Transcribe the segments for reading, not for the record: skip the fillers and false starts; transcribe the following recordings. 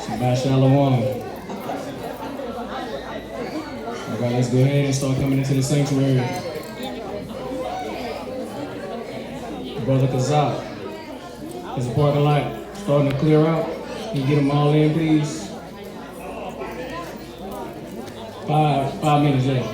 Shabbat Shalom. All right, let's go ahead and start coming into the sanctuary. Brother Gocc is the parking lot starting to clear out. Can you get them all in, please? 5 minutes left.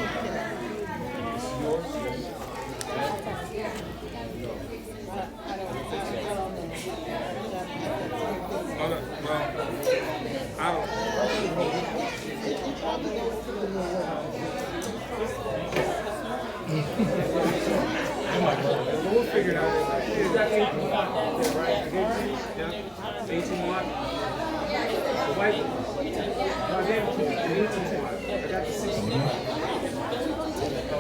We'll figure it out. Is that 18 watt? Right? Yeah. 18 watt. The white one. No, I gave it to you. 18 watt. I got the 16 watt.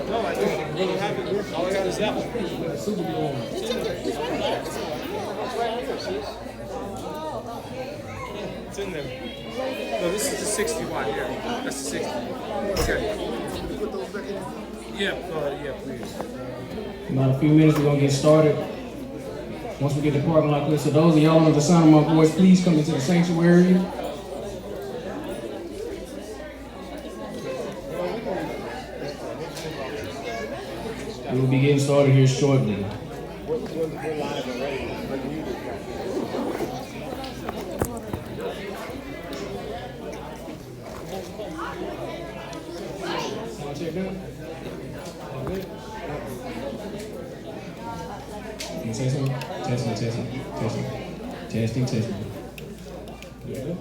No, I don't really have it. All I got is that one. Super Bowl one. It's in there. No, this is the 60 watt here. That's the 60. Okay. Yeah, please. In about a few minutes, we're going to get started. Once we get the parking lot clear. So those of y'all under the sound of my voice, please come into the sanctuary. We will be getting started here shortly. Check down. All good? Can you say something? Testing. Yeah.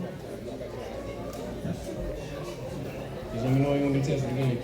Just let me know you want me to test it again.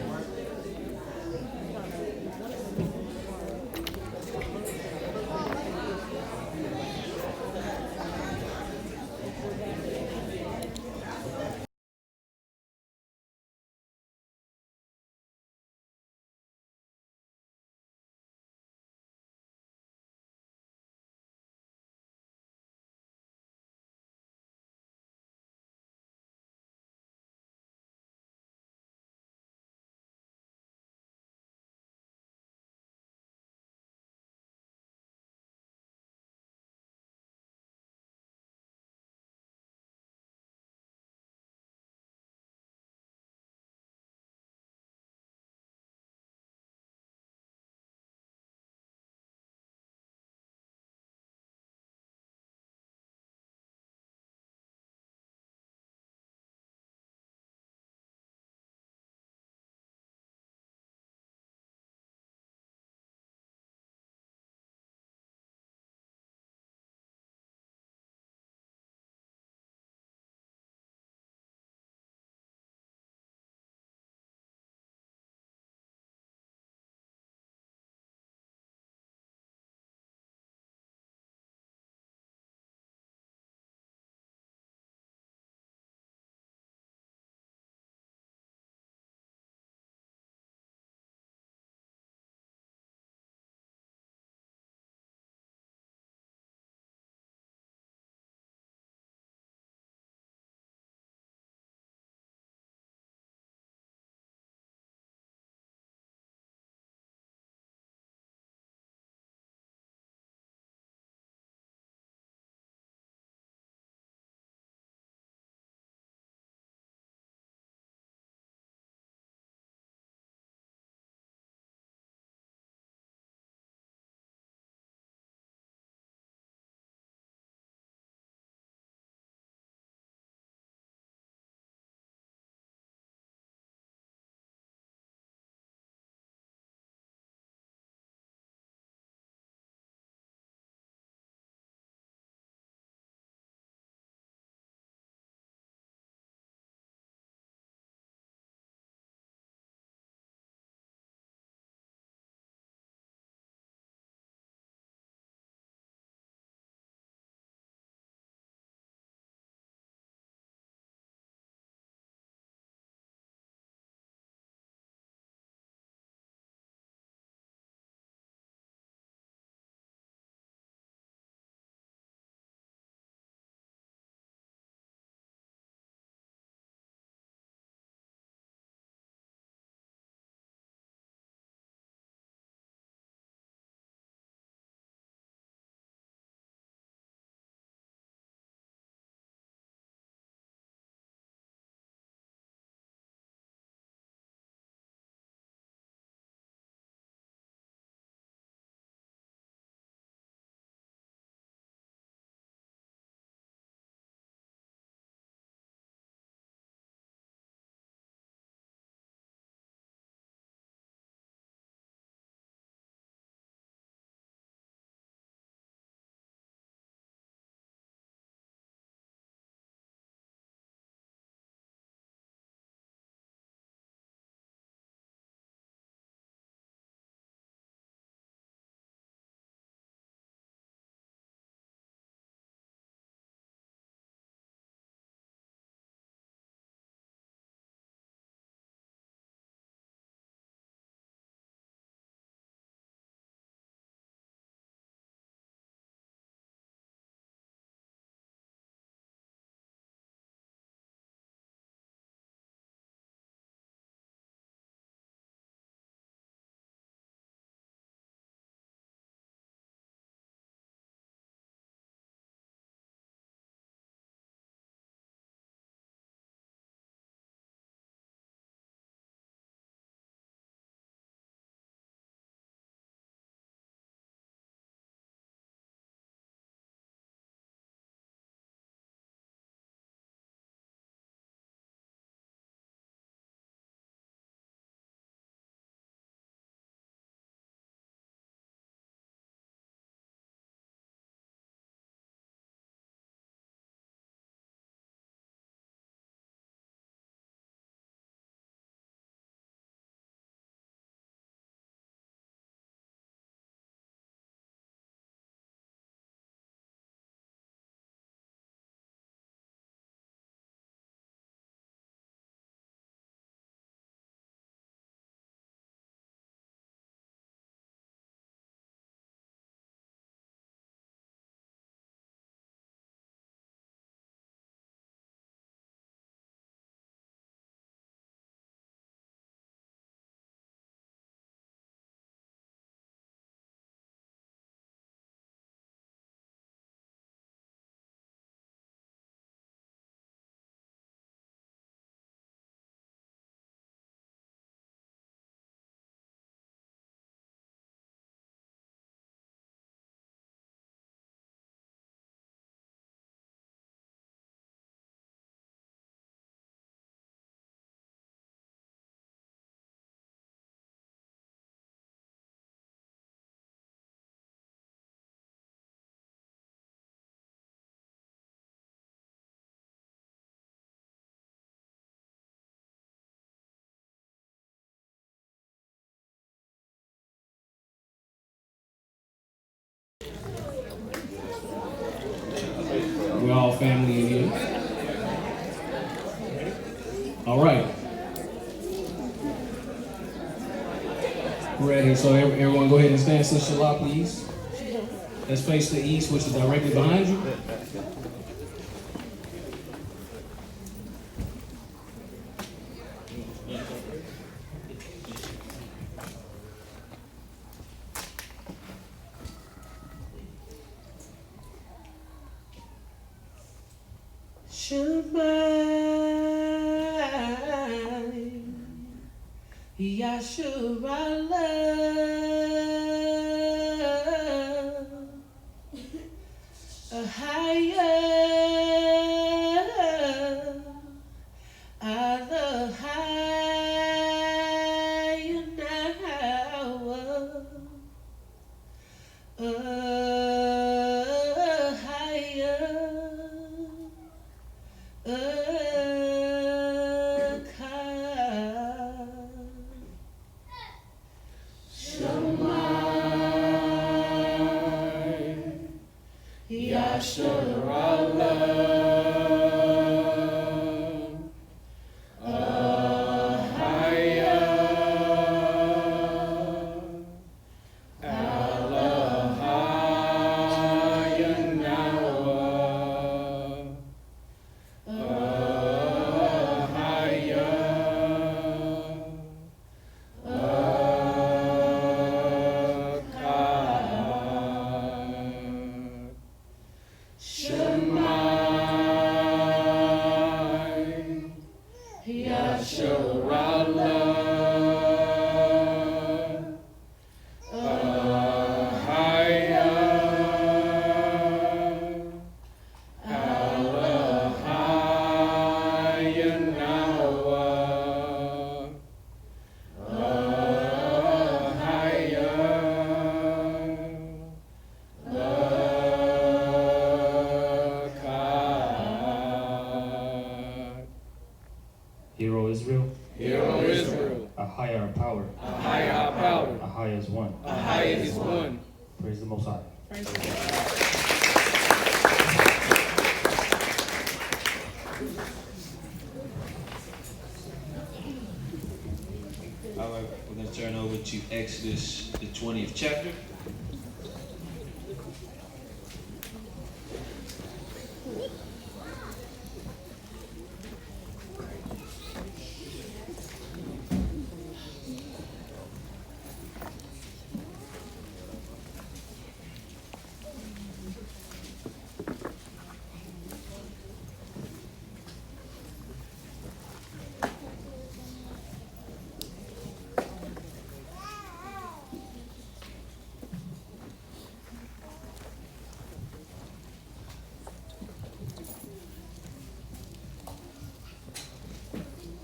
Ready, so everyone go ahead and stand to Salah, please. Let's face the east, which is directly behind you. Hero Israel, Hero Israel, Ahai our power, Ahai our power, Ahai is one. Ahai is one. Praise the Most High. Praise the Lord. All right, we're going to turn over to Exodus, the 20th chapter.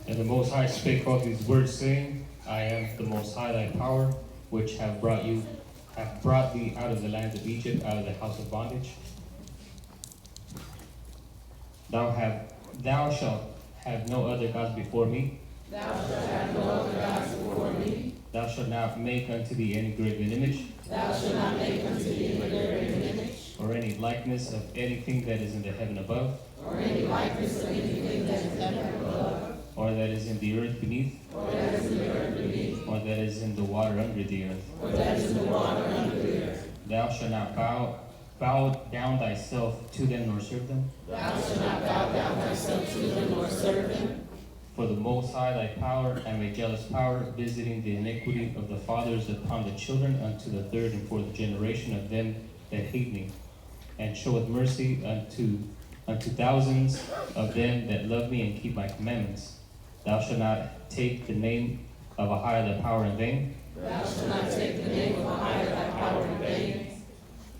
And the Most High spake all these words, saying, I am the Most High thy power, which have brought thee out of the land of Egypt, out of the house of bondage. Thou shalt have no other gods before me. Thou shalt have no other gods before me. Thou shalt not make unto thee any graven image, Thou shalt not make unto thee any graven image, or any likeness of anything that is in the heaven above, or any likeness of anything that is in heaven above, or that is in the earth beneath, or that is in the earth beneath, or that is in the water under the earth. or that is in the water under the earth. Thou shalt not bow down thyself to them nor serve them. Thou shalt not bow down thyself to them nor serve them. For the Most High thy power and my jealous power, visiting the iniquity of the fathers upon the children unto the third and fourth generation of them that hate me, and showeth mercy unto thousands of them that love me and keep my commandments. Thou shalt not take the name of Ahai thy power in vain. Thou shalt not take the name of Ahai thy power in vain.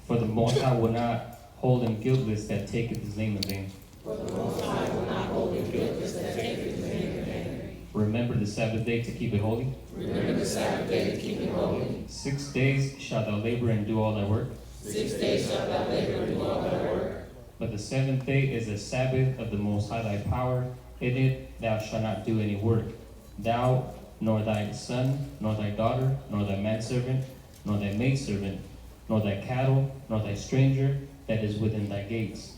For the Most High will not hold him guiltless that taketh his name in vain. For the Most High will not hold him guiltless that taketh his name in vain. Remember the Sabbath day to keep it holy. Remember the Sabbath day to keep it holy. 6 days shalt thou labor and do all thy work. 6 days shalt thou labor and do all thy work. But the seventh day is the Sabbath of the Most High thy power. In it thou shalt not do any work, thou, nor thy son, nor thy daughter, nor thy manservant, nor thy maidservant, nor thy cattle, nor thy stranger that is within thy gates.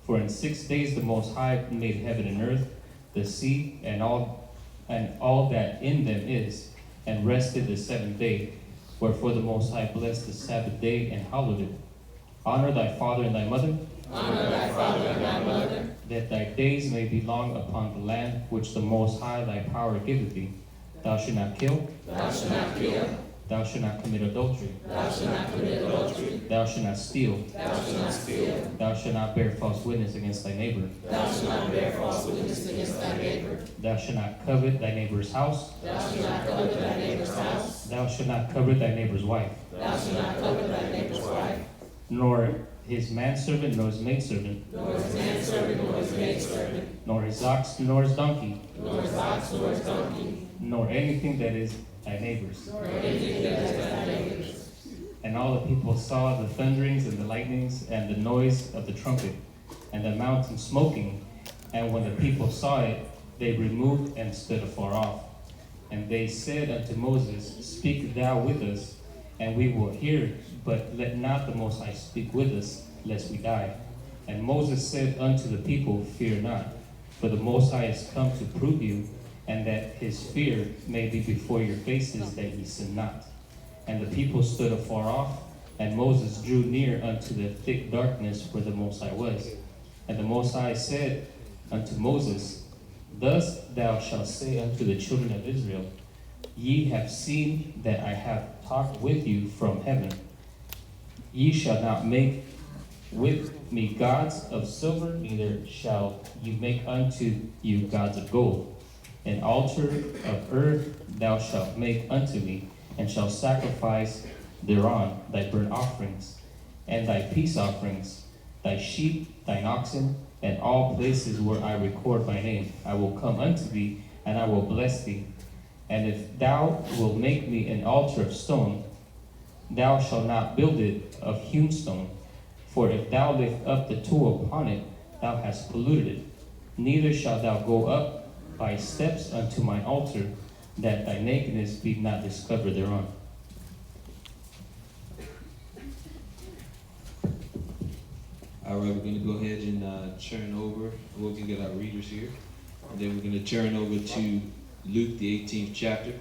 For in 6 days the Most High made heaven and earth, the sea, and all that in them is, and rested the seventh day. Wherefore the Most High blessed the Sabbath day and hallowed it. Honor thy father and thy mother, that thy days may be long upon the land which the Most High thy power giveth thee. Thou shalt not kill. Thou shalt not commit adultery. Thou shalt not steal. Thou shalt not bear false witness against thy neighbor. Thou shalt not covet thy neighbor's house. Thou shalt not covet thy neighbor's wife. Nor his manservant, nor his maidservant, nor his ox, nor his donkey, nor anything that is thy neighbor's. And all the people saw the thunderings and the lightnings and the noise of the trumpet and the mountain smoking. And when the people saw it, they removed and stood afar off. And they said unto Moses, Speak thou with us, and we will hear, but let not the Most High speak with us, lest we die. And Moses said unto the people, Fear not, for the Most High is come to prove you, and that his fear may be before your faces, that ye sin not. And the people stood afar off, and Moses drew near unto the thick darkness where the Most High was. And the Most High said unto Moses, Thus thou shalt say unto the children of Israel, Ye have seen that I have talked with you from heaven. Ye shall not make with me gods of silver, neither shall you make unto you gods of gold. An altar of earth thou shalt make unto me, and shalt sacrifice thereon thy burnt offerings, and thy peace offerings, thy sheep, thine oxen, and all places where I record my name. I will come unto thee, and I will bless thee. And if thou wilt make me an altar of stone, thou shalt not build it of hewn stone. For if thou lift up the tool upon it, thou hast polluted it. Neither shalt thou go up by steps unto mine altar, that thy nakedness be not discovered thereon. All right, we're going to go ahead and turn over. We're going to get our readers here. And then we're going to turn over to Luke, the 18th chapter.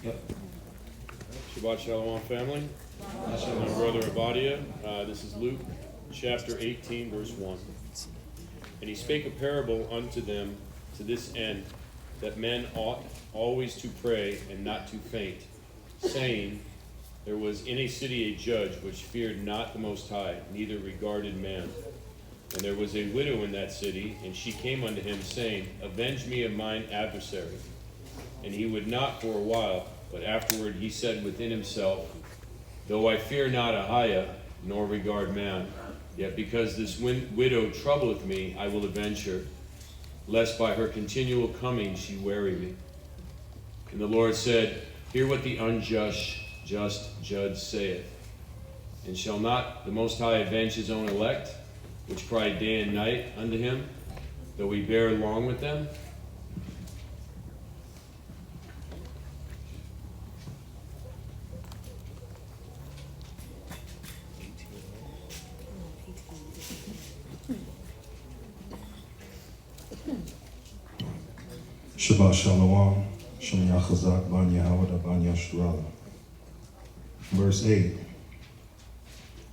Yep. Shabbat Shalom, family. I'm my brother Abadia. This is Luke chapter 18, verse 1. And he spake a parable unto them to this end, that men ought always to pray and not to faint, saying, There was in a city a judge which feared not the Most High, neither regarded man. And there was a widow in that city, and she came unto him, saying, Avenge me of mine adversary. And he would not for a while, but afterward he said within himself, Though I fear not Ahiah, nor regard man, yet because this widow troubleth me, I will avenge her, lest by her continual coming she weary me. And the Lord said, Hear what the unjust judge saith. And shall not the Most High avenge his own elect, which cry day and night unto him, though we bear along with them? Shabbat Shalom, Shem Yachazak, Ban Yahweh, Ban Yashurala. Verse 8.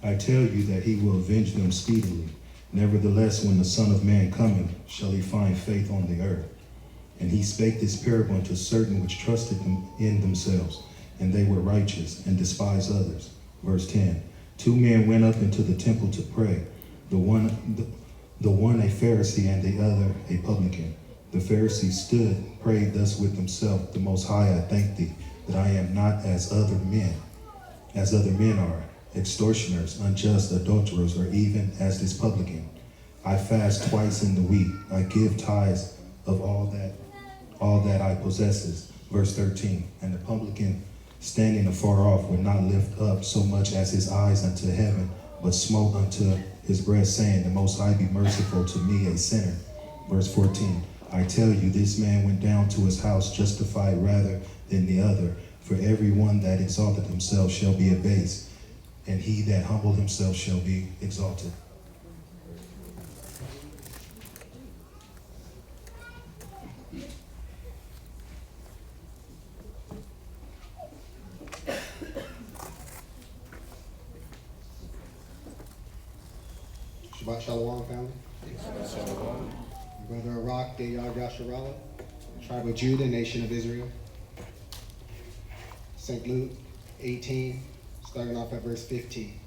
I tell you that he will avenge them speedily. Nevertheless, when the Son of Man cometh, shall he find faith on the earth? And he spake this parable unto certain which trusted in themselves, and they were righteous, and despised others. Verse 10. 2 men went up into the temple to pray, the one a Pharisee and the other a publican. The Pharisee stood, prayed thus with himself, the Most High, I thank thee, that I am not as other men are, extortioners, unjust, adulterers, or even as this publican. I fast twice in the week. I give tithes of all that I possesses. Verse 13. And the publican, standing afar off, would not lift up so much as his eyes unto heaven, but smote unto his breast, saying, the Most High be merciful to me, a sinner. Verse 14. I tell you, this man went down to his house justified rather than the other. For every one that exalted himself shall be abased, and he that humbled himself shall be exalted. Shabbat Shalom, family. Brother Arak, Deyar Yasharala, tribe of Judah, nation of Israel. St. Luke 18, starting off at verse 15.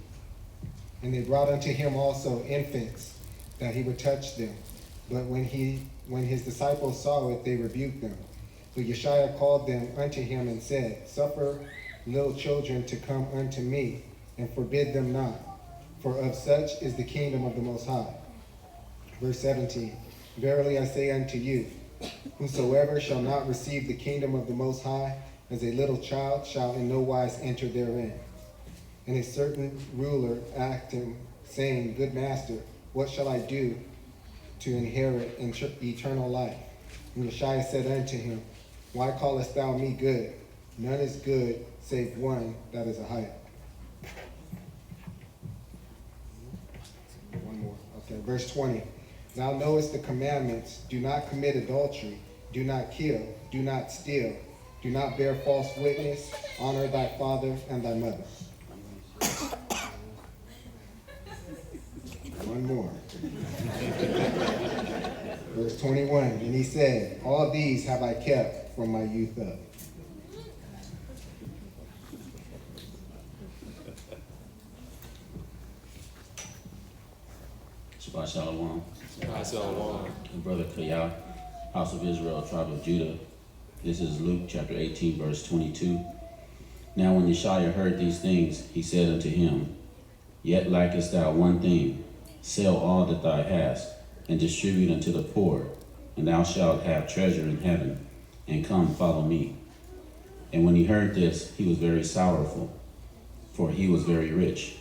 And they brought unto him also infants, that he would touch them. But when his disciples saw it, they rebuked them. But Yeshua called them unto him and said, Suffer little children to come unto me, and forbid them not, for of such is the kingdom of the Most High. Verse 17. Verily I say unto you, whosoever shall not receive the kingdom of the Most High as a little child shall in no wise enter therein. And a certain ruler asked him, saying, Good master, what shall I do to inherit eternal life? And Yeshua said unto him, Why callest thou me good? None is good save one, that is a height. One more. Okay, verse 20. Thou knowest the commandments, do not commit adultery, do not kill, do not steal, do not bear false witness, honor thy father and thy mother. One more. Verse 21, and he said, All these have I kept from my youth up. Shabbat Shalom. Shabbat Shalom. Brother Kayah, House of Israel, tribe of Judah. This is Luke chapter 18, verse 22. Now when Yeshua heard these things, he said unto him, Yet lackest thou one thing. Sell all that thou hast, and distribute unto the poor, and thou shalt have treasure in heaven, and come follow me. And when he heard this, he was very sorrowful, for he was very rich.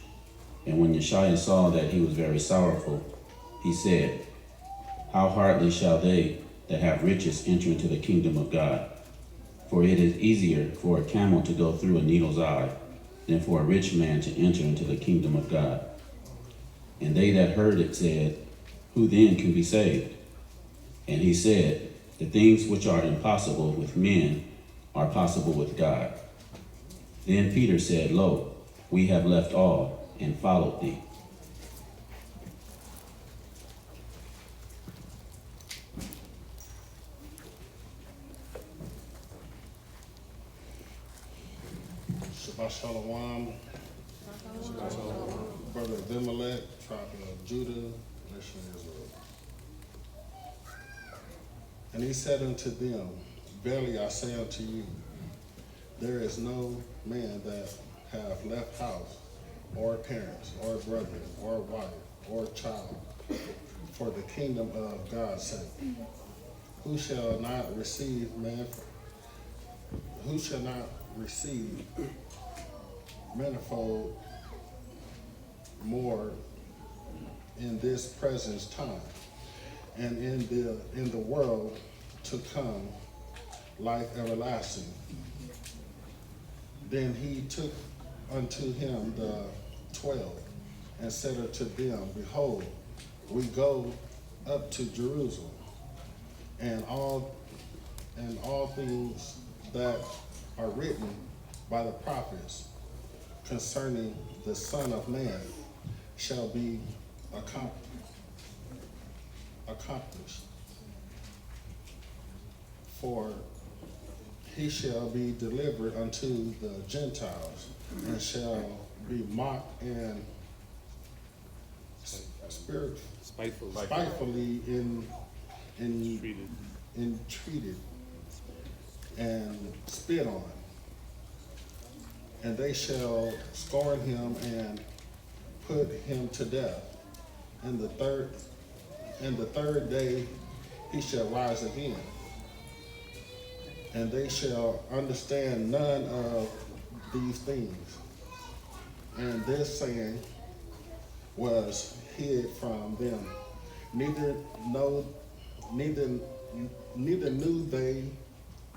And when Yeshua saw that he was very sorrowful, he said, How hardly shall they that have riches enter into the kingdom of God? For it is easier for a camel to go through a needle's eye than for a rich man to enter into the kingdom of God. And they that heard it said, Who then can be saved? And he said, The things which are impossible with men are possible with God. Then Peter said, Lo, we have left all and followed thee. Shabbat Shalom. Brother Abimelech, tribe of Judah, nation of Israel. And he said unto them, Verily I say unto you, there is no man that hath left house, or parents, or brother, or wife, or child, for the kingdom of God's sake, who shall not receive manifold more in this present time, and in the world to come, life everlasting. Then he took unto him the 12, and said unto them, Behold, we go up to Jerusalem, and all things that are written by the prophets concerning the Son of Man shall be accomplished. For he shall be delivered unto the Gentiles, and shall be mocked and spitefully entreated and spit on. And they shall scorn him and put him to death. And the third day he shall rise again. And they shall understand none of these things. And this saying was hid from them. Neither knew they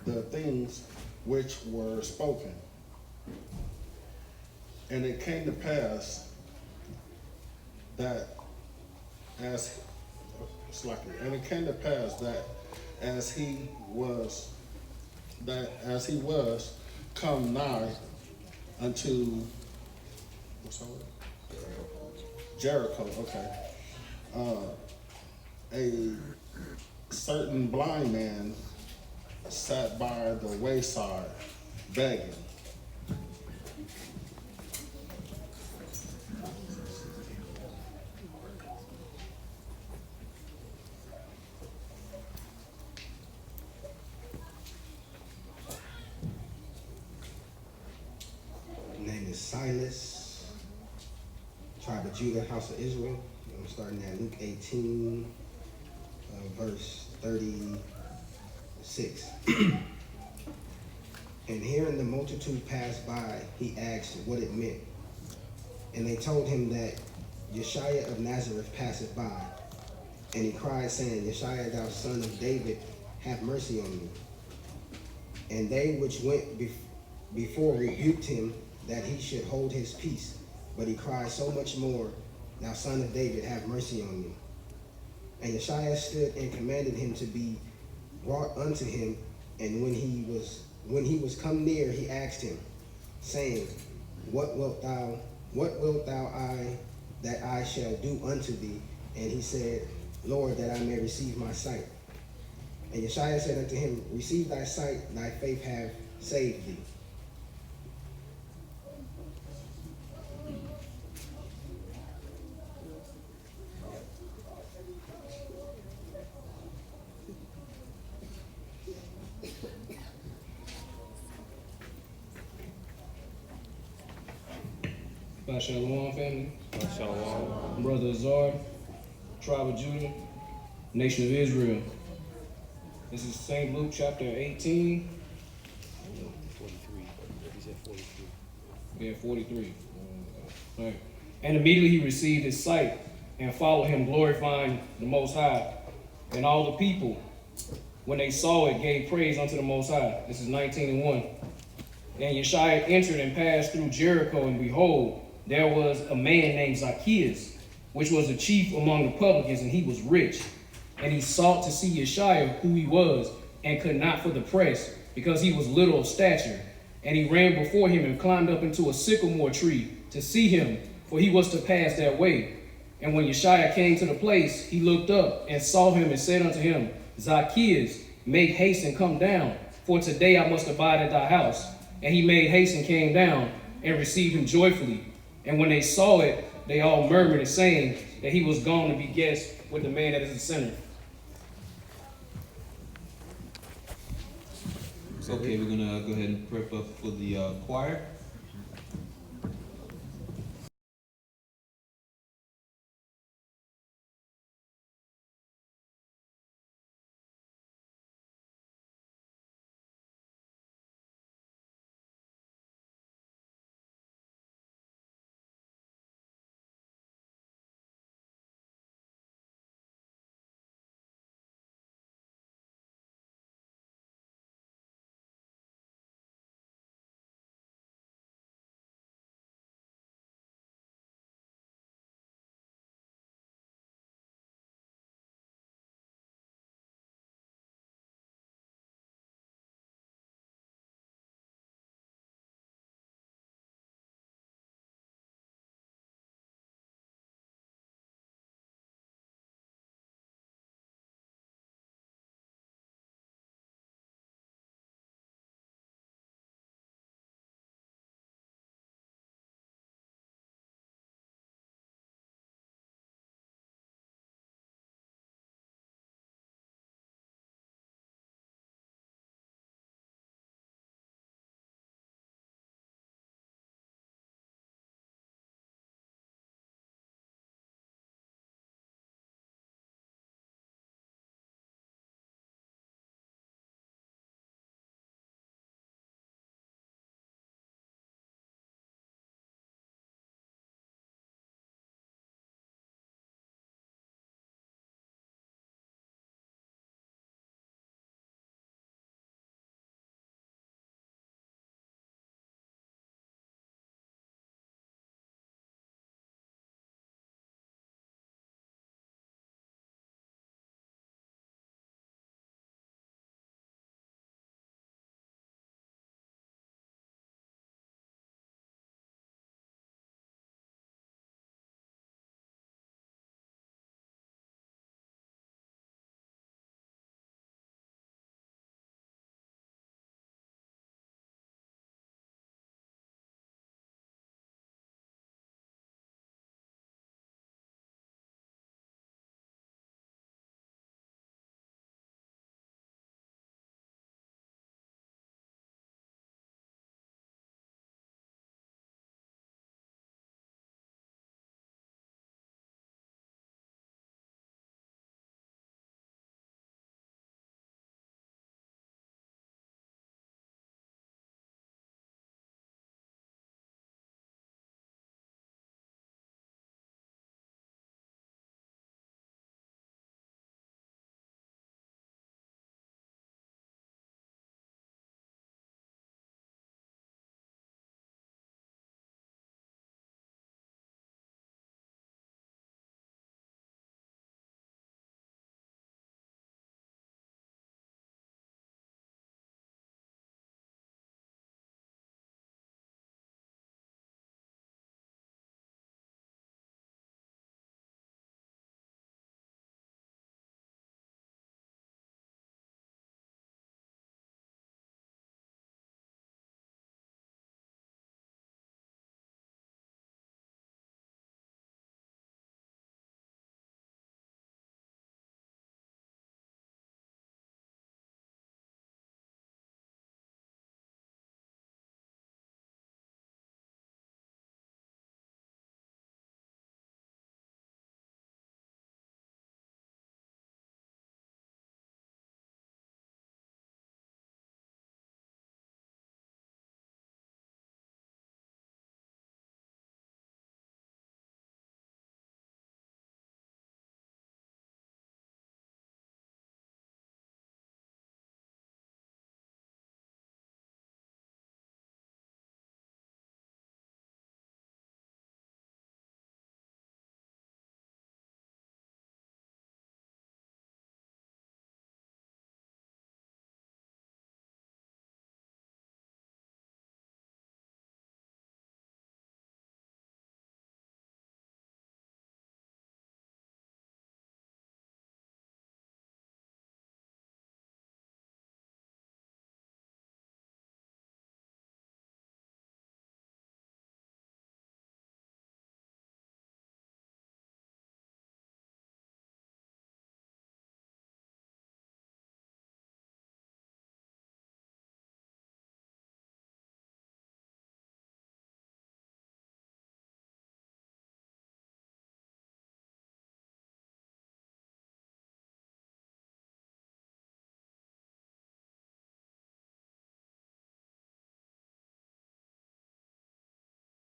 the things which were spoken. And it came to pass that as he was come nigh unto Jericho, a certain blind man sat by the wayside begging. Name is Silas, tribe of Judah, house of Israel. I'm starting at Luke 18, verse 36. And hearing the multitude pass by, he asked what it meant. And they told him that Yeshua of Nazareth passeth by. And he cried, saying, Yeshua, thou son of David, have mercy on me. And they which went before rebuked him that he should hold his peace. But he cried so much more, thou son of David, have mercy on me. And Yeshua stood and commanded him to be brought unto him. And when he was come near, he asked him, saying, What wilt thou that I shall do unto thee? And he said, Lord, that I may receive my sight. And Yeshua said unto him, Receive thy sight, thy faith hath saved thee. Shalom, family. Shalom. Brother Azar, tribe of Judah, nation of Israel. This is St. Luke chapter 18. 43. He said 43. Yeah, 43. All right. And immediately he received his sight and followed him, glorifying the Most High. And all the people, when they saw it, gave praise unto the Most High. This is 19:1. And Yeshua entered and passed through Jericho, and behold, there was a man named Zacchaeus, which was the chief among the publicans, and he was rich. And he sought to see Yeshua, who he was, and could not for the press, because he was little of stature. And he ran before him and climbed up into a sycamore tree to see him, for he was to pass that way. And when Yeshua came to the place, he looked up and saw him and said unto him, Zacchaeus, make haste and come down, for today I must abide at thy house. And he made haste and came down and received him joyfully. And when they saw it, they all murmured and saying that he was gone to be guest with the man that is the sinner. Okay, we're gonna go ahead and prep up for the choir.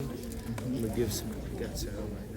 I'm gonna give some guts out right now.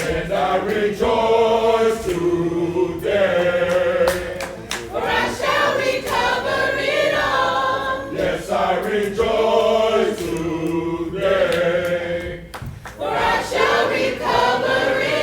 And I rejoice today. For I shall recover it all. Yes, I rejoice today. For I shall recover it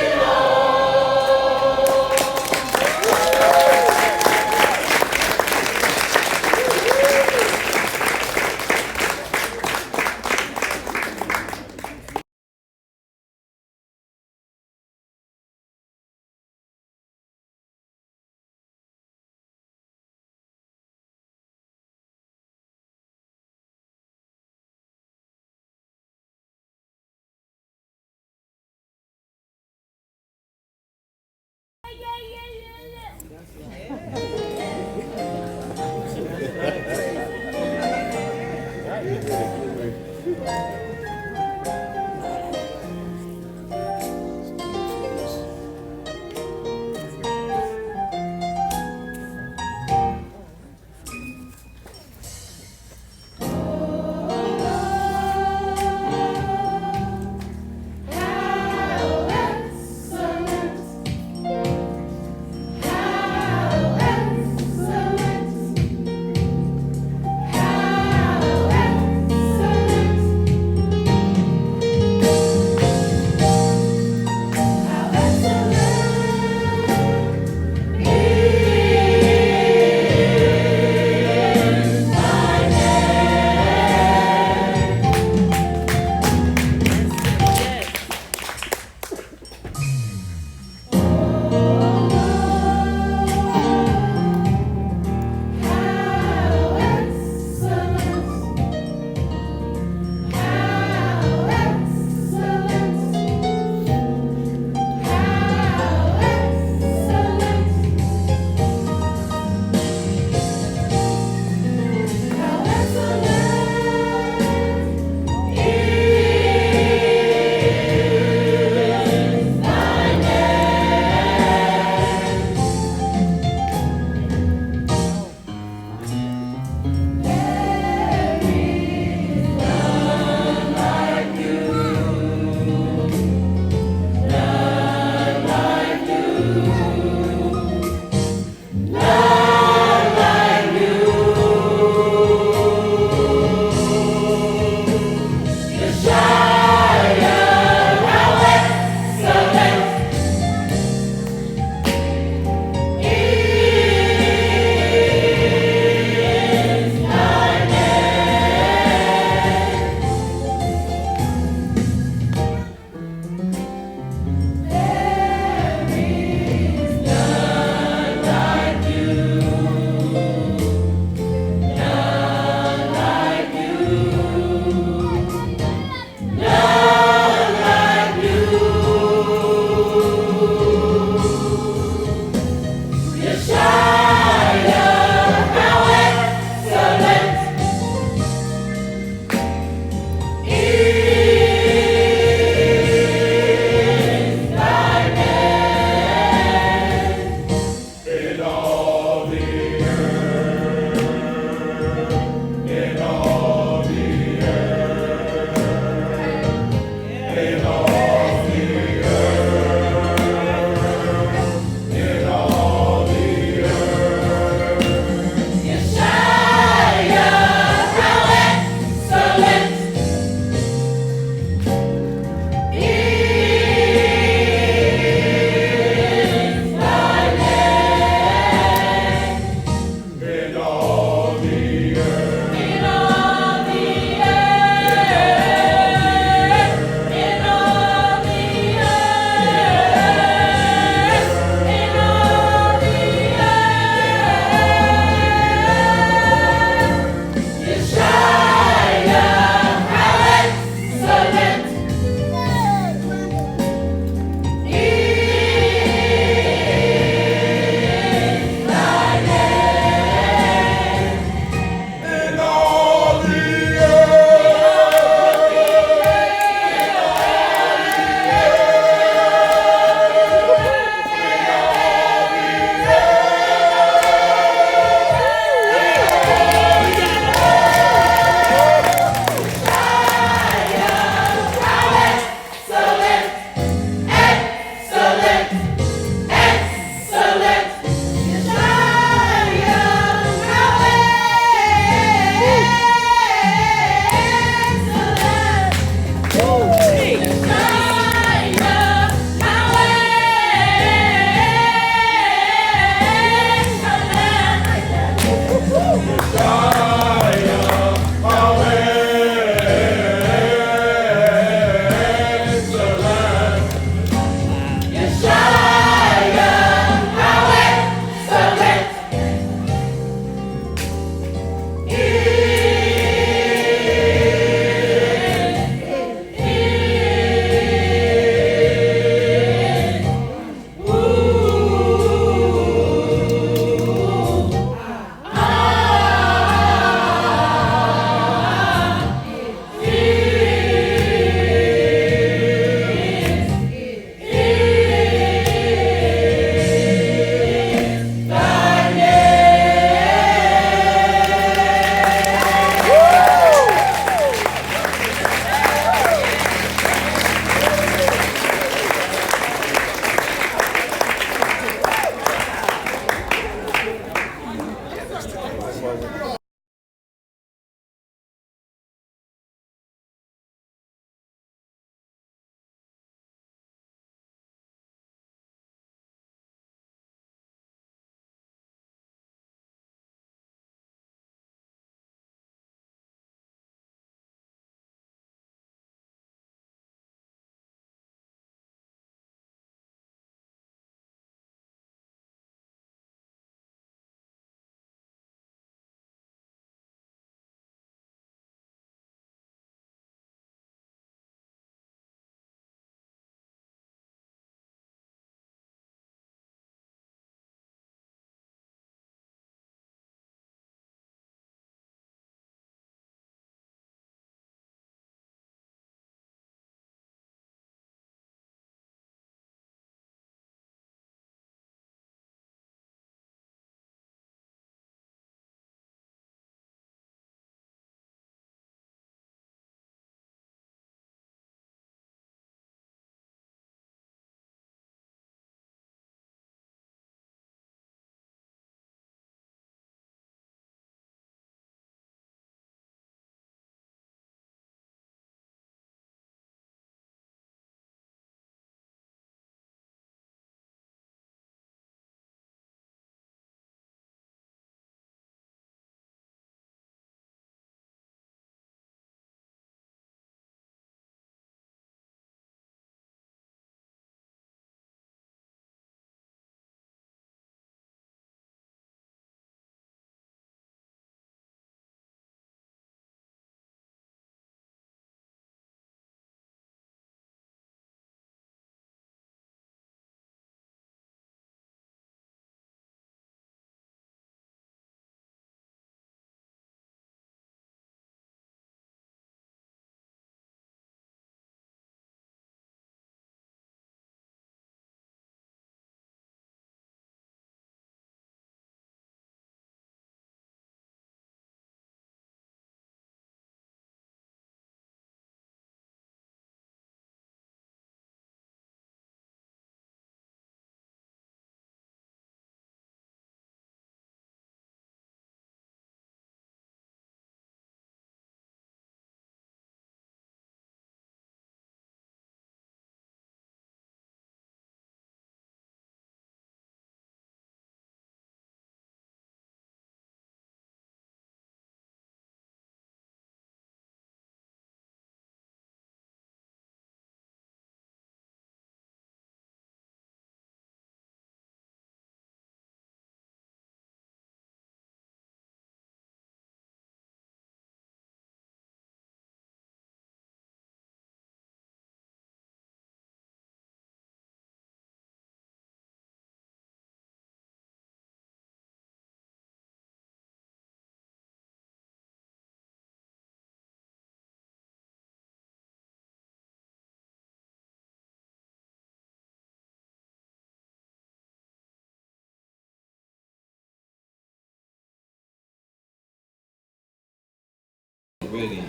ready.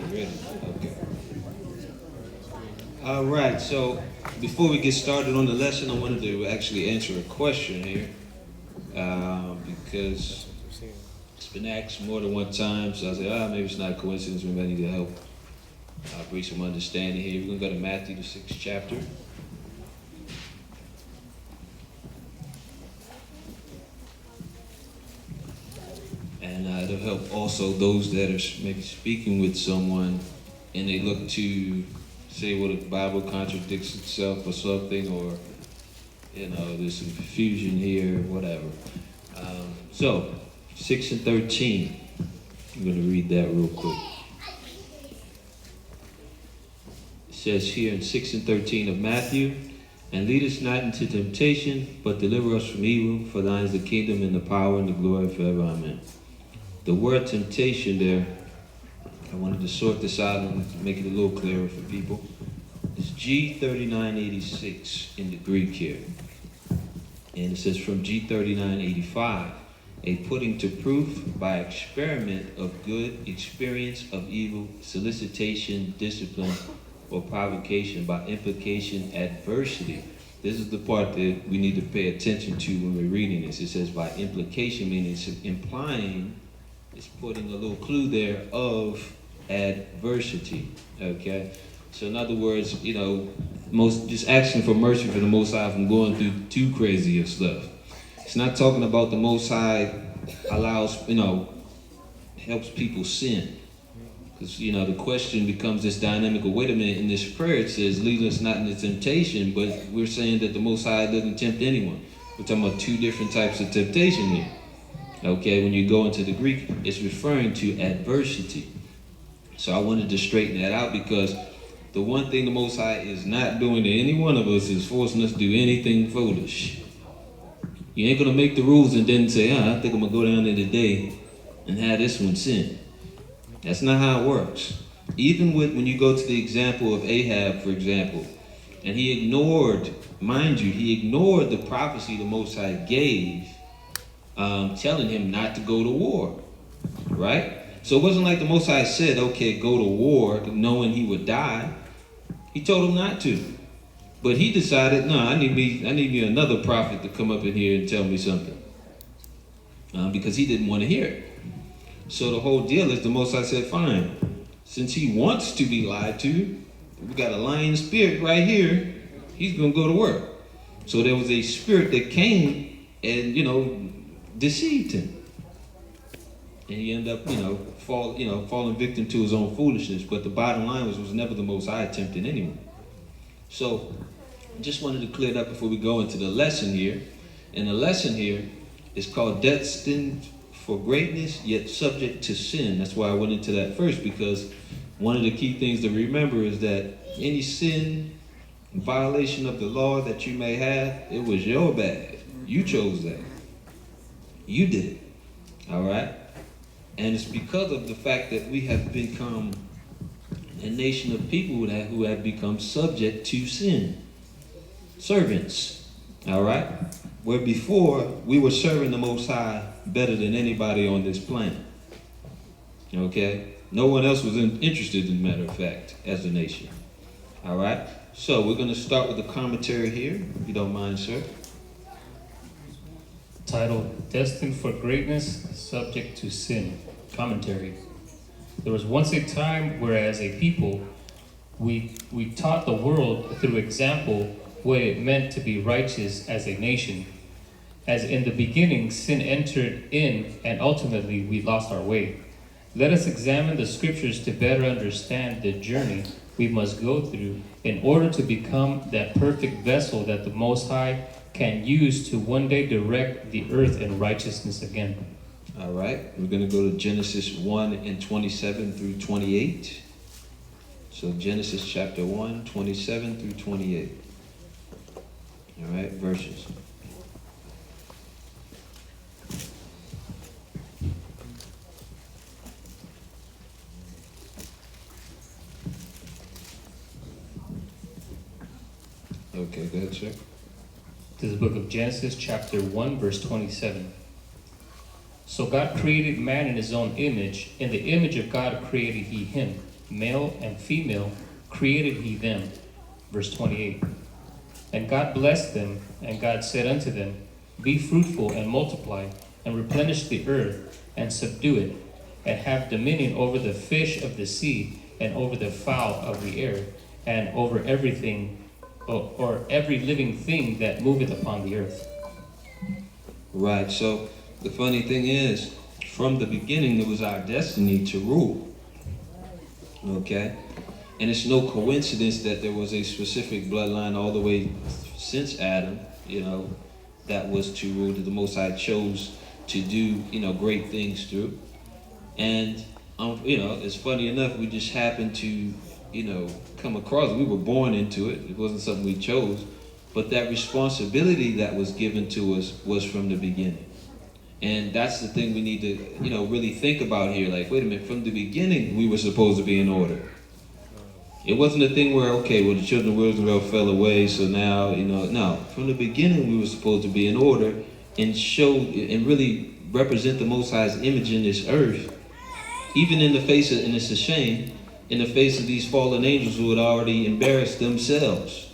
Okay. All right, so before we get started on the lesson, I wanted to actually answer a question here because it's been asked more than one time. So I said, maybe it's not a coincidence. We might need to help bring some understanding here. We're going to go to Matthew, the 6th chapter. And it'll help also those that are maybe speaking with someone and they look to say, well, the Bible contradicts itself or something, or, there's some confusion here, whatever. So, 6 and 13. I'm going to read that real quick. It says here in 6 and 13 of Matthew, "And lead us not into temptation, but deliver us from evil. For thine is the kingdom and the power and the glory forever. Amen." The word temptation there, I wanted to sort this out and make it a little clearer for people. It's G3986 in the Greek here. And it says from G3985, a putting to proof by experiment of good, experience of evil, solicitation, discipline, or provocation, by implication, adversity. This is the part that we need to pay attention to when we're reading this. It says by implication, meaning it's implying, it's putting a little clue there of adversity, okay? So in other words, just asking for mercy for the Most High from going through too crazy of stuff. It's not talking about the Most High allows, helps people sin. Because, the question becomes this dynamic of, wait a minute, in this prayer it says, lead us not into temptation, but we're saying that the Most High doesn't tempt anyone. We're talking about two different types of temptation here. Okay, when you go into the Greek, it's referring to adversity. So I wanted to straighten that out because the one thing the Most High is not doing to any one of us is forcing us to do anything foolish. You ain't going to make the rules and then say, I think I'm going to go down there today and have this one sin. That's not how it works. Even when you go to the example of Ahab, for example, and he ignored the prophecy the Most High gave, telling him not to go to war, right? So it wasn't like the Most High said, okay, go to war, knowing he would die. He told him not to. But he decided, no, I need me another prophet to come up in here and tell me something. Because he didn't want to hear it. So the whole deal is the Most High said, fine. Since he wants to be lied to, we got a lying spirit right here. He's going to go to work. So there was a spirit that came and, deceived him. And he ended up, falling victim to his own foolishness. But the bottom line was never the Most High tempting anyone. So I just wanted to clear it up before we go into the lesson here. And the lesson here is called Destined for Greatness, Yet Subject to Sin. That's why I went into that first, because one of the key things to remember is that any sin, violation of the law that you may have, it was your bad. You chose that. You did it. All right? And it's because of the fact that we have become a nation of people who have become subject to sin. Servants. All right? Where before, we were serving the Most High better than anybody on this planet. Okay? No one else was interested, in matter of fact, as a nation. All right? So we're going to start with the commentary here, if you don't mind, sir. Titled, Destined for Greatness, Subject to Sin. Commentary. There was once a time where as a people, we taught the world through example what it meant to be righteous as a nation. As in the beginning, sin entered in and ultimately we lost our way. Let us examine the scriptures to better understand the journey we must go through in order to become that perfect vessel that the Most High can use to one day direct the earth in righteousness again. All right, we're going to go to Genesis 1 and 27 through 28. So Genesis chapter 1, 27 through 28. All right, verses. Okay, go ahead, sir. This is the book of Genesis, chapter 1, verse 27. So God created man in his own image. In the image of God created he him. Male and female created he them. Verse 28. And God blessed them, and God said unto them, Be fruitful and multiply, and replenish the earth, and subdue it, and have dominion over the fish of the sea, and over the fowl of the air, and over everything, or every living thing that moveth upon the earth. Right, so the funny thing is, from the beginning, it was our destiny to rule. Okay? And it's no coincidence that there was a specific bloodline all the way since Adam, that was to rule, that the Most High chose to do, great things through. And, it's funny enough, we just happened to, come across it. We were born into it. It wasn't something we chose. But that responsibility that was given to us was from the beginning. And that's the thing we need to, really think about here. Like, wait a minute, from the beginning, we were supposed to be in order. It wasn't a thing where, okay, well, the children of Israel fell away, so now, no. From the beginning, we were supposed to be in order and show and really represent the Most High's image in this earth, even in the face of, and it's a shame, in the face of these fallen angels who had already embarrassed themselves.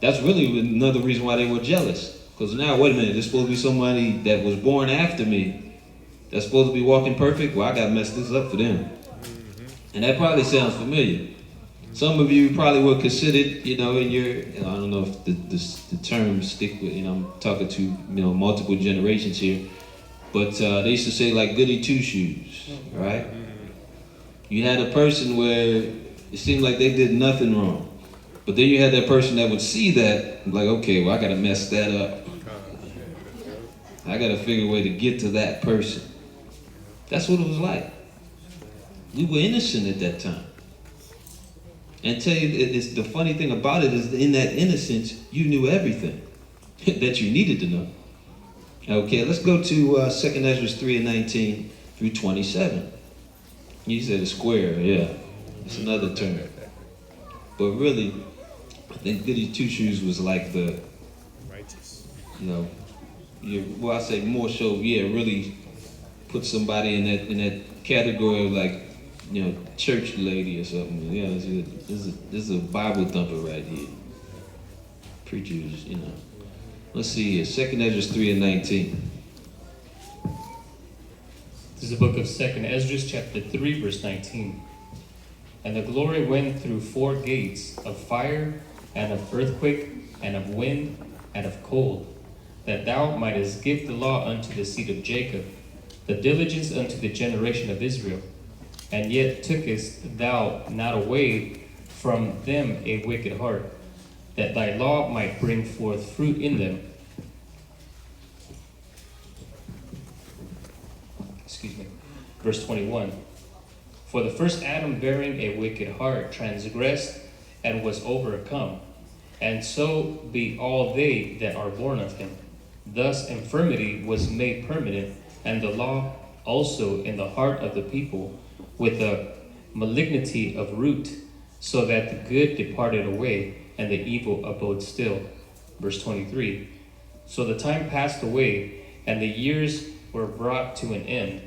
That's really another reason why they were jealous. Because now, wait a minute, there's supposed to be somebody that was born after me that's supposed to be walking perfect. Well, I got to mess this up for them. And that probably sounds familiar. Some of you probably were considered, in your, I don't know if the term stick with, I'm talking to, multiple generations here. But they used to say like goody two-shoes, right? You had a person where it seemed like they did nothing wrong. But then you had that person that would see that, like, okay, well, I got to mess that up. I got to figure a way to get to that person. That's what it was like. We were innocent at that time. And tell you, it's the funny thing about it is in that innocence, you knew everything that you needed to know. Okay, let's go to 2nd Ezra 3:19 through 27. You said a square, yeah. It's another term. But really, I think goody two-shoes was like the, Righteous. I say more so, really put somebody in that category of like, church lady or something. This is a Bible thumper right here. Preachers, Let's see here, 2nd Ezra 3:19. This is the book of 2nd Ezra, chapter 3, verse 19. And the glory went through 4 gates of fire, and of earthquake, and of wind, and of cold, that thou mightest give the law unto the seed of Jacob, the diligence unto the generation of Israel. And yet tookest thou not away from them a wicked heart, that thy law might bring forth fruit in them. Verse 21. For the first Adam, bearing a wicked heart, transgressed and was overcome, and so be all they that are born of him. Thus infirmity was made permanent, and the law also in the heart of the people, with a malignity of root, so that the good departed away, and the evil abode still. Verse 23. So the time passed away, and the years were brought to an end.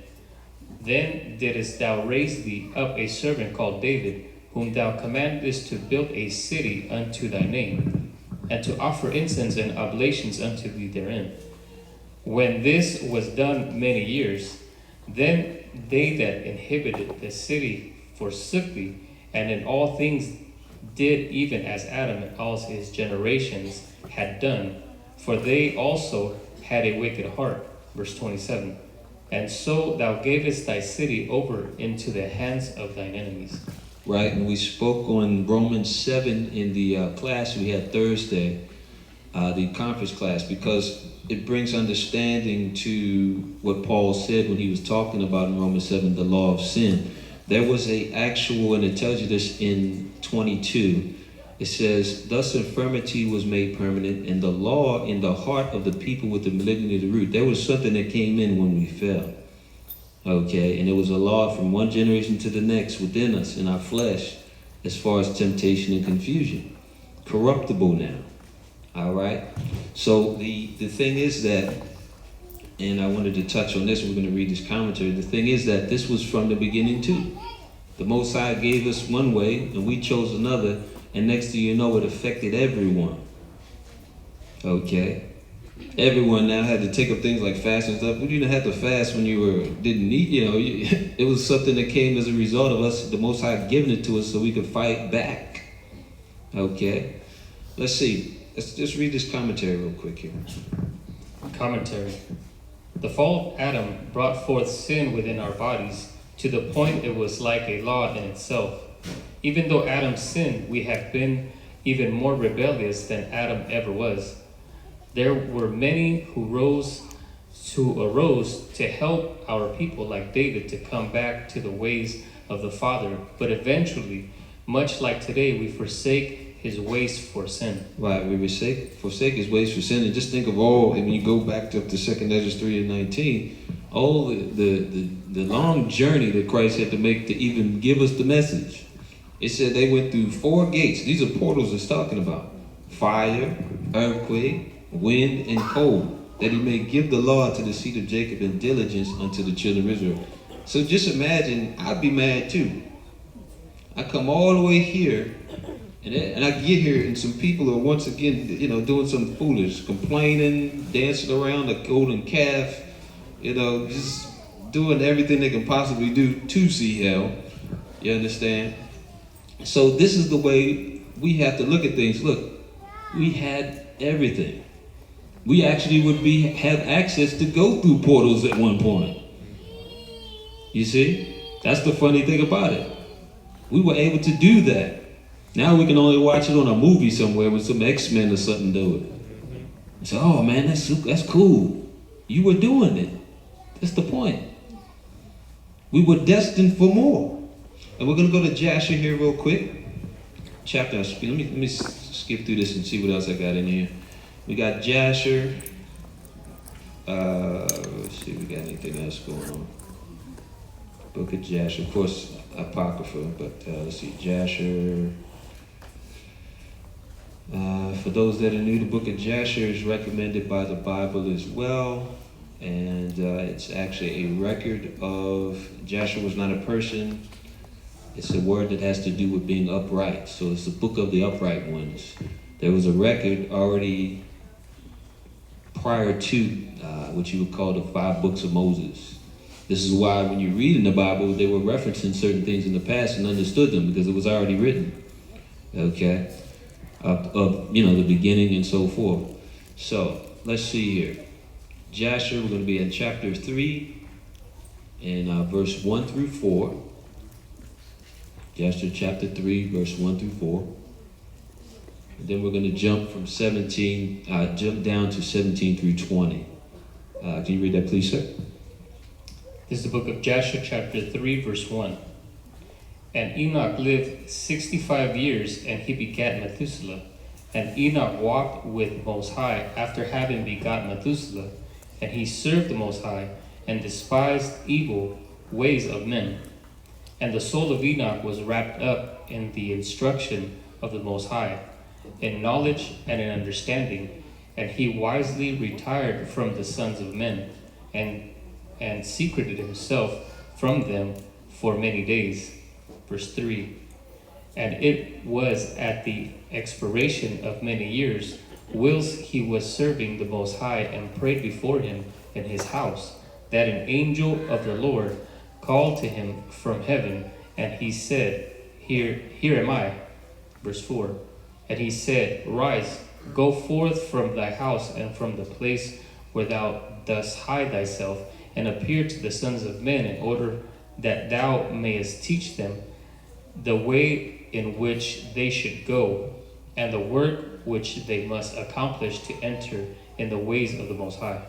Then didst thou raise thee up a servant called David, whom thou commandest to build a city unto thy name, and to offer incense and oblations unto thee therein. When this was done many years, then they that inhabited the city forsook thee, and in all things did even as Adam and all his generations had done, for they also had a wicked heart. Verse 27. And so thou gavest thy city over into the hands of thine enemies. Right, and we spoke on Romans 7 in the class we had Thursday, the conference class, because it brings understanding to what Paul said when he was talking about in Romans 7, the law of sin. There was a actual, and it tells you this in 22, it says, thus infirmity was made permanent, and the law in the heart of the people with the malignity of the root. There was something that came in when we fell. Okay, and it was a law from one generation to the next within us, in our flesh, as far as temptation and confusion. Corruptible now. All right? So the thing is that and I wanted to touch on this. We're going to read this commentary. The thing is that this was from the beginning too. The Most High gave us one way, and we chose another, and next thing you know, it affected everyone. Okay? Everyone now had to take up things like fast and stuff. You didn't have to fast when you didn't eat, it was something that came as a result of us, the Most High giving it to us so we could fight back. Okay? Let's see. Let's just read this commentary real quick here. Commentary. The fall of Adam brought forth sin within our bodies to the point it was like a law in itself. Even though Adam sinned, we have been even more rebellious than Adam ever was. There were many who arose to help our people like David to come back to the ways of the Father, but eventually, much like today, we forsake his ways for sin. Right, we forsake his ways for sin. And just think of all, I mean, you go back to 2 Ezra 3:19, all the long journey that Christ had to make to even give us the message. It said they went through 4 gates. These are portals it's talking about. Fire, earthquake, wind, and cold, that he may give the law to the seed of Jacob in diligence unto the children of Israel. So just imagine, I'd be mad too. I come all the way here, and I get here, and some people are once again, doing something foolish, complaining, dancing around the golden calf, just doing everything they can possibly do to see hell. You understand? So this is the way we have to look at things. Look, we had everything. We actually would have access to go through portals at one point. You see? That's the funny thing about it. We were able to do that. Now we can only watch it on a movie somewhere with some X-Men or something do it. So, oh man, that's cool. You were doing it. That's the point. We were destined for more. And we're going to go to Jasher here real quick. Chapter, let me skip through this and see what else I got in here. We got Jasher. Let's see if we got anything else going on. Book of Jasher, of course, Apocrypha, but let's see, Jasher. For those that are new, the book of Jasher is recommended by the Bible as well. And it's actually a record of, Jasher was not a person. It's a word that has to do with being upright. So it's the book of the upright ones. There was a record already prior to what you would call the 5 books of Moses. This is why when you read in the Bible, they were referencing certain things in the past and understood them because it was already written. Okay? Of the beginning and so forth. So, let's see here. Jasher, we're going to be in chapter 3 and verse 1 through 4. Jasher chapter 3, verse 1 through 4. And then we're going to jump down to 17 through 20. Can you read that, please, sir? This is the book of Jasher, chapter 3, verse 1. And Enoch lived 65 years, and he begat Methuselah. And Enoch walked with Most High after having begotten Methuselah. And he served the Most High, and despised evil ways of men. And the soul of Enoch was wrapped up in the instruction of the Most High, in knowledge and in understanding. And he wisely retired from the sons of men, and secreted himself from them for many days. Verse 3. And it was at the expiration of many years, whilst he was serving the Most High and prayed before him in his house, that an angel of the Lord called to him from heaven, and he said, Here am I. Verse 4. And he said, Rise, go forth from thy house and from the place where thou dost hide thyself, and appear to the sons of men in order that thou mayest teach them the way in which they should go, and the work which they must accomplish to enter in the ways of the Most High.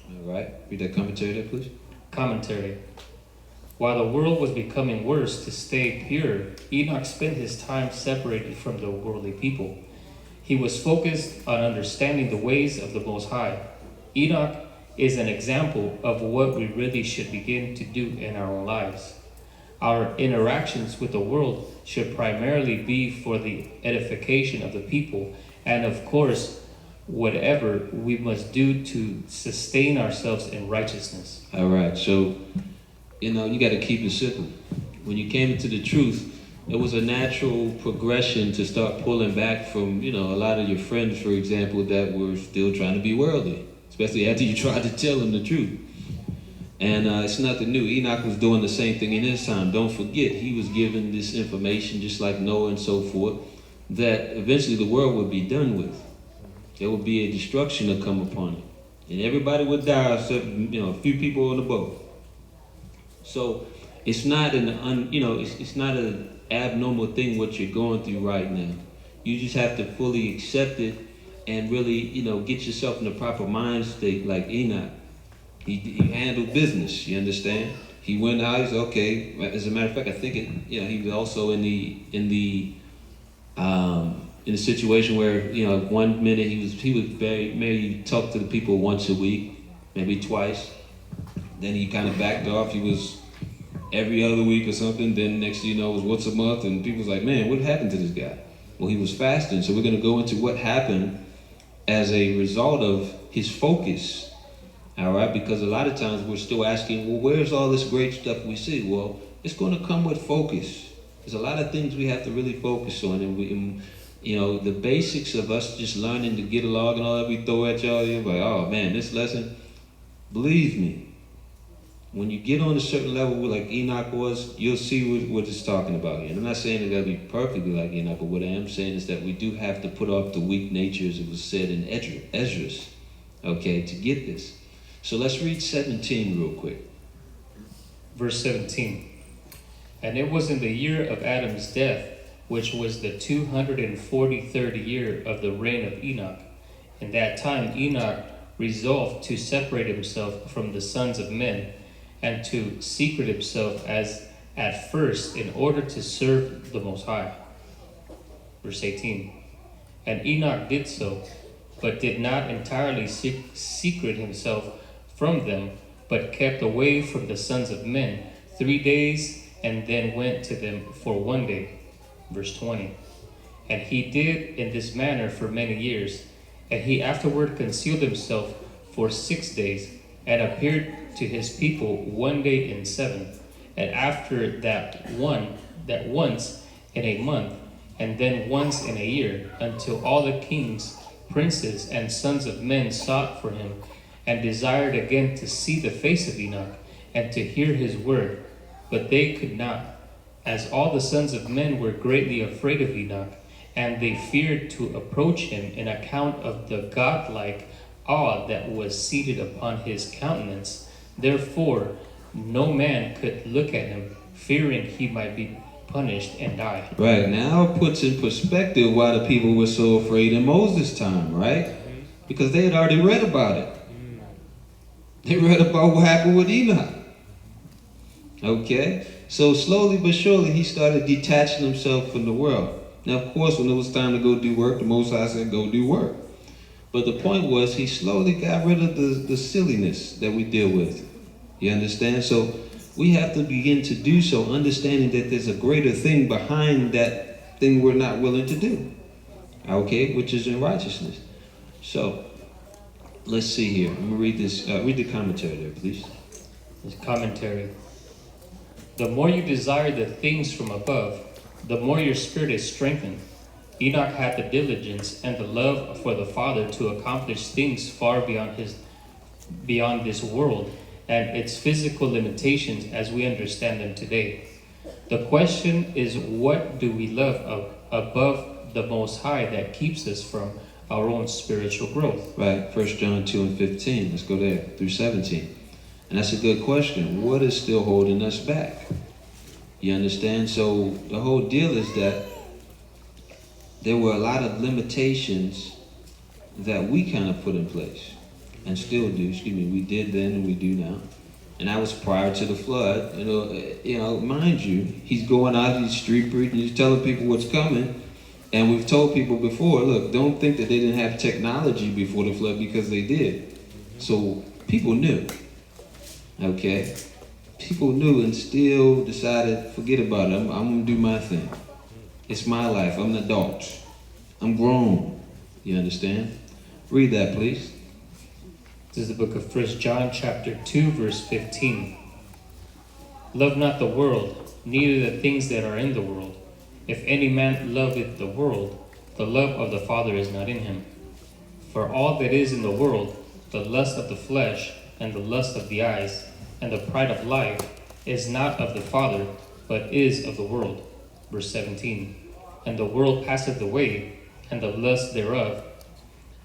All right. Read that commentary there, please. Commentary. While the world was becoming worse, to stay pure, Enoch spent his time separated from the worldly people. He was focused on understanding the ways of the Most High. Enoch is an example of what we really should begin to do in our own lives. Our interactions with the world should primarily be for the edification of the people, and of course, whatever we must do to sustain ourselves in righteousness. All right, so, you got to keep it simple. When you came into the truth, it was a natural progression to start pulling back from, a lot of your friends, for example, that were still trying to be worldly, especially after you tried to tell them the truth. And it's nothing new. Enoch was doing the same thing in his time. Don't forget, he was given this information, just like Noah and so forth, that eventually the world would be done with. There would be a destruction to come upon it. And everybody would die except, a few people on the boat. So it's not it's not an abnormal thing what you're going through right now. You just have to fully accept it and really, get yourself in the proper mind state like Enoch. He handled business, you understand? He went out, he's okay. As a matter of fact, I think he was also in the situation where, one minute he was maybe talk to the people once a week, maybe twice. Then he kind of backed off. He was every other week or something. Then next thing you know, it was once a month, and people was like, man, what happened to this guy? Well, he was fasting. So we're going to go into what happened as a result of his focus. All right, because a lot of times we're still asking, well, where's all this great stuff we see? Well, it's going to come with focus. There's a lot of things we have to really focus on, and the basics of us just learning to get along and all that we throw at y'all. You're like, oh man, this lesson. Believe me, when you get on a certain level, like Enoch was, you'll see what it's talking about here. And I'm not saying it got to be perfectly like Enoch, but what I am saying is that we do have to put off the weak nature, as it was said in Esdras, okay, to get this. So let's read 17 real quick. Verse 17. And it was in the year of Adam's death, which was the 243rd year of the reign of Enoch. In that time Enoch resolved to separate himself from the sons of men, and to secret himself as at first, in order to serve the Most High. Verse 18. And Enoch did so, but did not entirely secret himself from them, but kept away from the sons of men 3 days, and then went to them for 1 day. Verse 20. And he did in this manner for many years, and he afterward concealed himself for 6 days, and appeared to his people 1 day in 7, and after that once in a month, and then once in a year, until all the kings, princes, and sons of men sought for him, and desired again to see the face of Enoch, and to hear his word. But they could not, as all the sons of men were greatly afraid of Enoch, and they feared to approach him in account of the godlike awe that was seated upon his countenance. Therefore no man could look at him, fearing he might be punished and die. Right, now it puts in perspective why the people were so afraid in Moses' time, right? Because they had already read about it. They read about what happened with Enoch. Okay? So slowly but surely he started detaching himself from the world. Now, of course, when it was time to go do work, the Most High said, go do work. But the point was, he slowly got rid of the silliness that we deal with. You understand? So we have to begin to do so, understanding that there's a greater thing behind that thing we're not willing to do. Okay? Which is in righteousness. So, let's see here. I'm going to read this. Read the commentary there, please. This commentary. The more you desire the things from above, the more your spirit is strengthened. Enoch had the diligence and the love for the Father to accomplish things far beyond this world and its physical limitations as we understand them today. The question is, what do we love above the Most High that keeps us from our own spiritual growth? Right, 1 John 2 and 15. Let's go there, through 17. And that's a good question. What is still holding us back? You understand? So the whole deal is that there were a lot of limitations that we kind of put in place, and still do. We did then and we do now. And that was prior to the flood. Mind you, he's going out, he's street preaching, he's telling people what's coming. And we've told people before, look, don't think that they didn't have technology before the flood, because they did. So people knew. Okay? People knew and still decided, forget about it. I'm going to do my thing. It's my life. I'm an adult. I'm grown. You understand? Read that, please. This is the book of 1 John chapter 2, verse 15. Love not the world, neither the things that are in the world. If any man loveth the world, the love of the Father is not in him. For all that is in the world, the lust of the flesh, and the lust of the eyes, and the pride of life, is not of the Father, but is of the world. Verse 17. And the world passeth away, and the lust thereof,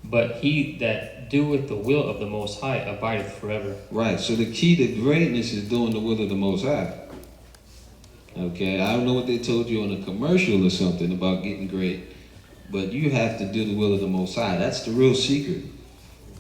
but he that doeth the will of the Most High abideth forever. Right, so the key to greatness is doing the will of the Most High. Okay, I don't know what they told you on a commercial or something about getting great, but you have to do the will of the Most High. That's the real secret.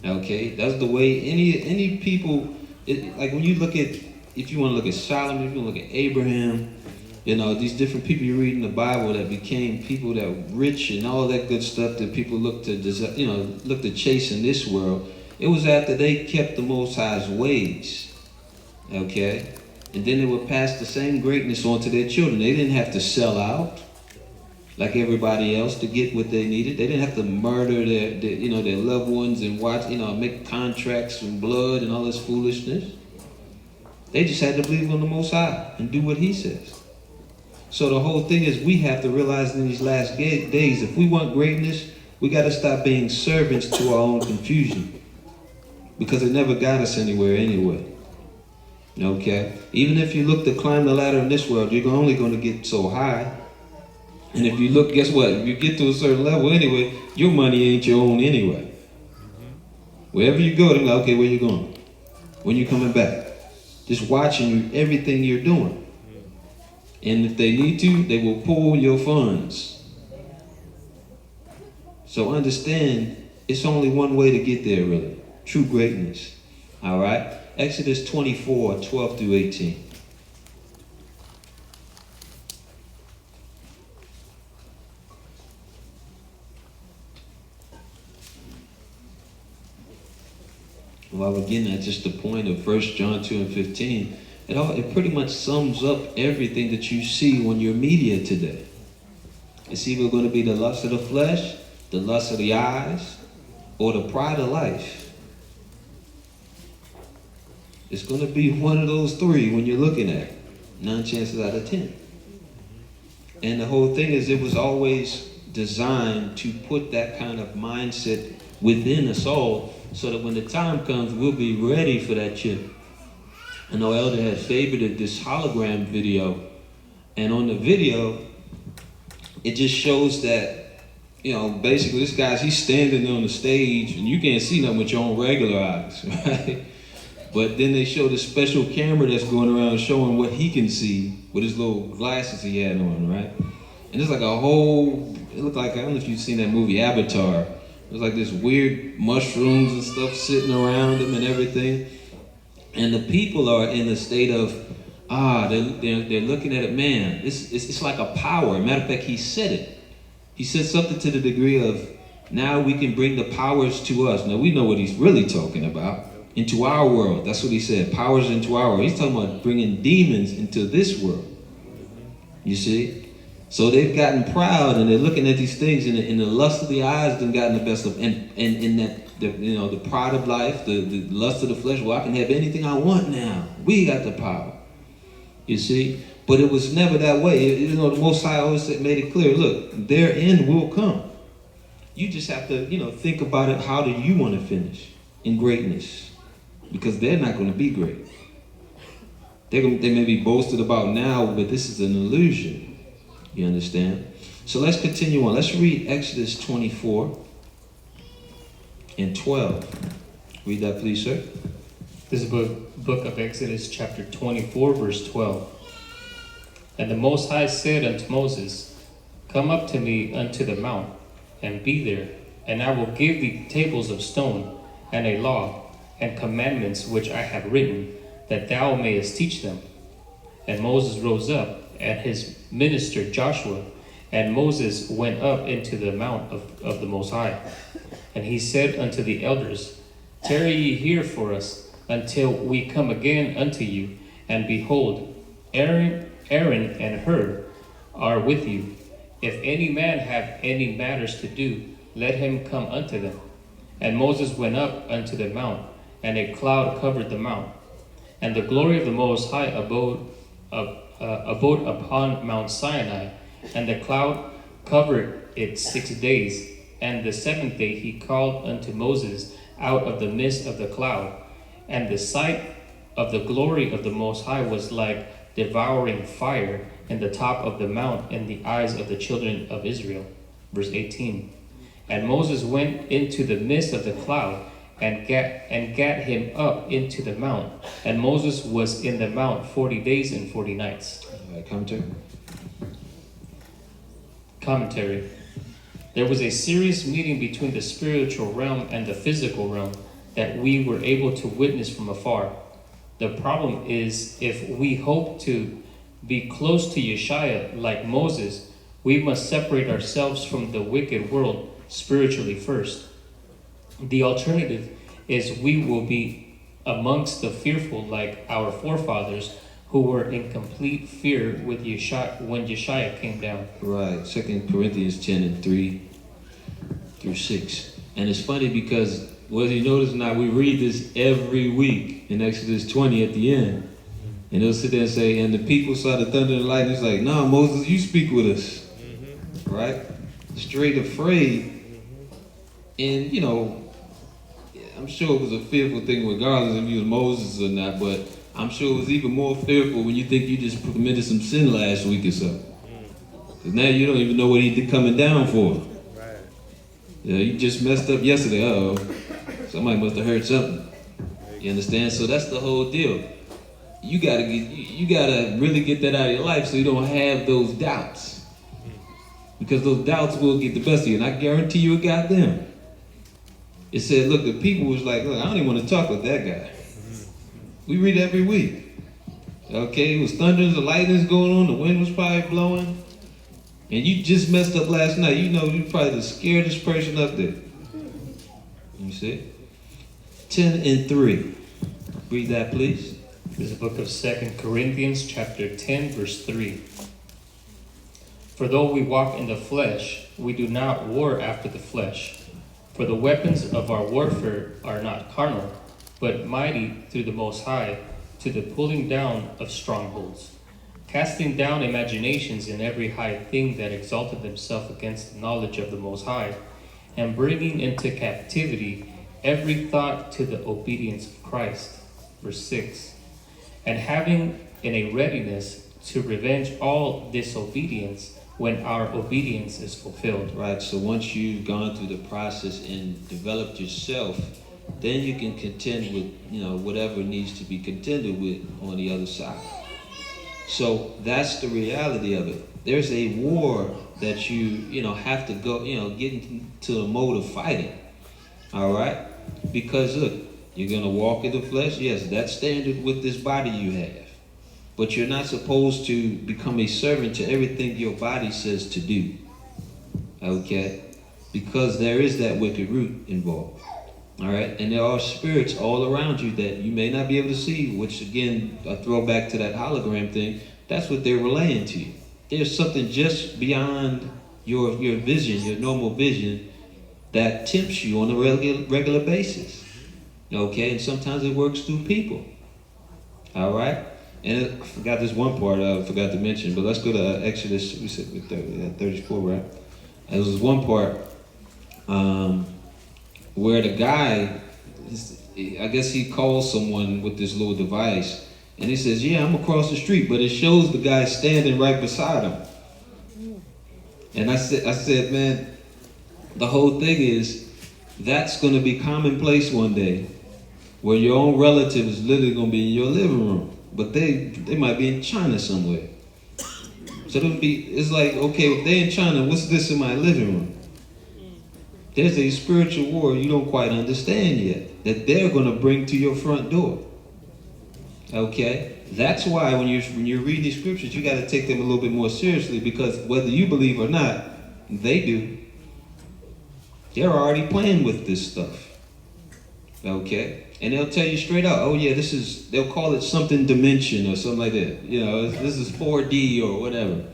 Okay, that's the way any people, like when you look at, if you want to look at Solomon, if you want to look at Abraham, you know, these different people you read in the Bible that became people that were rich and all that good stuff that people look to chase in this world. It was after they kept the Most High's ways. Okay? And then they would pass the same greatness on to their children. They didn't have to sell out like everybody else to get what they needed. They didn't have to murder their loved ones and make contracts and blood and all this foolishness. They just had to believe on the Most High and do what He says. So the whole thing is we have to realize in these last days, if we want greatness, we got to stop being servants to our own confusion, because it never got us anywhere anyway. Okay? Even if you look to climb the ladder in this world, you're only going to get so high. And if you look, guess what? If you get to a certain level anyway, your money ain't your own anyway. Wherever you go, they're like, okay, where you going? When you coming back? Just watching you, everything you're doing. And if they need to, they will pull your funds. So understand, it's only one way to get there, really. True greatness. All right? Exodus 24, 12 through 18. While we're getting at just the point of 1 John 2 and 15, it pretty much sums up everything that you see on your media today. It's either going to be the lust of the flesh, the lust of the eyes, or the pride of life. It's going to be one of those three when you're looking at it. 9 chances out of 10. And the whole thing is, it was always designed to put that kind of mindset within us all, so that when the time comes, we'll be ready for that chip. I know Elder had favorited this hologram video, and on the video, it just shows that, basically this guy's, he's standing on the stage, and you can't see nothing with your own regular eyes, right? But then they show this special camera that's going around showing what he can see with his little glasses he had on, right? And it's like it looked like, I don't know if you've seen that movie Avatar. It was like this weird mushrooms and stuff sitting around him and everything. And the people are in a state of, they're looking at it, man, it's like a power. Matter of fact, he said it. He said something to the degree of, now we can bring the powers to us. Now we know what he's really talking about. Into our world. That's what he said. Powers into our world. He's talking about bringing demons into this world. You see? So they've gotten proud and they're looking at these things, and the lust of the eyes done gotten the best of, and in that, the pride of life, the lust of the flesh. Well, I can have anything I want now. We got the power. You see? But it was never that way. The Most High always made it clear, look, their end will come. You just have to, think about it. How do you want to finish in greatness? Because they're not going to be great. They may be boasted about now, but this is an illusion. You understand? So let's continue on. Let's read Exodus 24 and 12. Read that, please, sir. This is the book of Exodus, chapter 24, verse 12. And the Most High said unto Moses, Come up to me unto the mount, and be there, and I will give thee tables of stone, and a law, and commandments which I have written, that thou mayest teach them. And Moses rose up, and his minister Joshua, and Moses went up into the mount of the Most High. And he said unto the elders, Tarry ye here for us, until we come again unto you. And behold, Aaron and Hur are with you. If any man have any matters to do, let him come unto them. And Moses went up unto the mount, and a cloud covered the mount. And the glory of the Most High abode upon Mount Sinai, and the cloud covered it 6 days. And the 7th day he called unto Moses out of the midst of the cloud. And the sight of the glory of the Most High was like devouring fire in the top of the mount in the eyes of the children of Israel. Verse 18. And Moses went into the midst of the cloud, and gat him up into the mount. And Moses was in the mount 40 days and 40 nights. Commentary. There was a serious meeting between the spiritual realm and the physical realm that we were able to witness from afar. The problem is, if we hope to be close to Yeshua like Moses, we must separate ourselves from the wicked world spiritually first. The alternative is we will be amongst the fearful like our forefathers, who were in complete fear with Yeshua when Yeshua came down. Right, 2 Corinthians 10 and 3 through 6. And it's funny because, whether you notice or not, we read this every week in Exodus 20 at the end. And they'll sit there and say, and the people saw the thunder and lightning. It's like, no, Moses, you speak with us. Right? Straight afraid. And, you know, I'm sure it was a fearful thing regardless if you was Moses or not, but I'm sure it was even more fearful when you think you just committed some sin last week or so. Because now you don't even know what he did coming down for. Right. Yeah, you just messed up yesterday. Uh-oh. Somebody must have heard something. You understand? So that's the whole deal. You gotta really get that out of your life so you don't have those doubts. Because those doubts will get the best of you. And I guarantee you it got them. It said, look, the people was like, look, I don't even want to talk with that guy. We read every week. Okay, it was thunders and lightnings going on, the wind was probably blowing. And you just messed up last night. You know, you're probably the scariest person up there. You see? 10 and 3. Read that, please. This is the book of 2 Corinthians chapter 10, verse 3. For though we walk in the flesh, we do not war after the flesh. For the weapons of our warfare are not carnal, but mighty through the Most High, to the pulling down of strongholds, casting down imaginations and every high thing that exalted themselves against the knowledge of the Most High, and bringing into captivity every thought to the obedience of Christ. Verse 6. And having in a readiness to revenge all disobedience when our obedience is fulfilled. Right, so once you've gone through the process and developed yourself, then you can contend with, you know, whatever needs to be contended with on the other side. So that's the reality of it. There's a war that you have to go, get into the mode of fighting. All right? Because look, you're going to walk in the flesh. Yes, that's standard with this body you have. But you're not supposed to become a servant to everything your body says to do. Okay? Because there is that wicked root involved. All right? And there are spirits all around you that you may not be able to see, which again, a throwback to that hologram thing, that's what they're relaying to you. There's something just beyond your vision, your normal vision, that tempts you on a regular basis. Okay? And sometimes it works through people. All right? And I forgot this one part I forgot to mention, but let's go to Exodus, we said 34, right? There was one part where the guy, I guess he calls someone with this little device, and he says, yeah, I'm across the street, but it shows the guy standing right beside him. And I said, man, the whole thing is, that's going to be commonplace one day, where your own relative is literally going to be in your living room. But they might be in China somewhere. So it's like, okay, if they're in China, what's this in my living room? There's a spiritual war you don't quite understand yet that they're going to bring to your front door. Okay? That's why when you read these scriptures, you got to take them a little bit more seriously, because whether you believe or not, they do. They're already playing with this stuff. Okay? And they'll tell you straight out, oh yeah, they'll call it something dimension or something like that. This is 4D or whatever.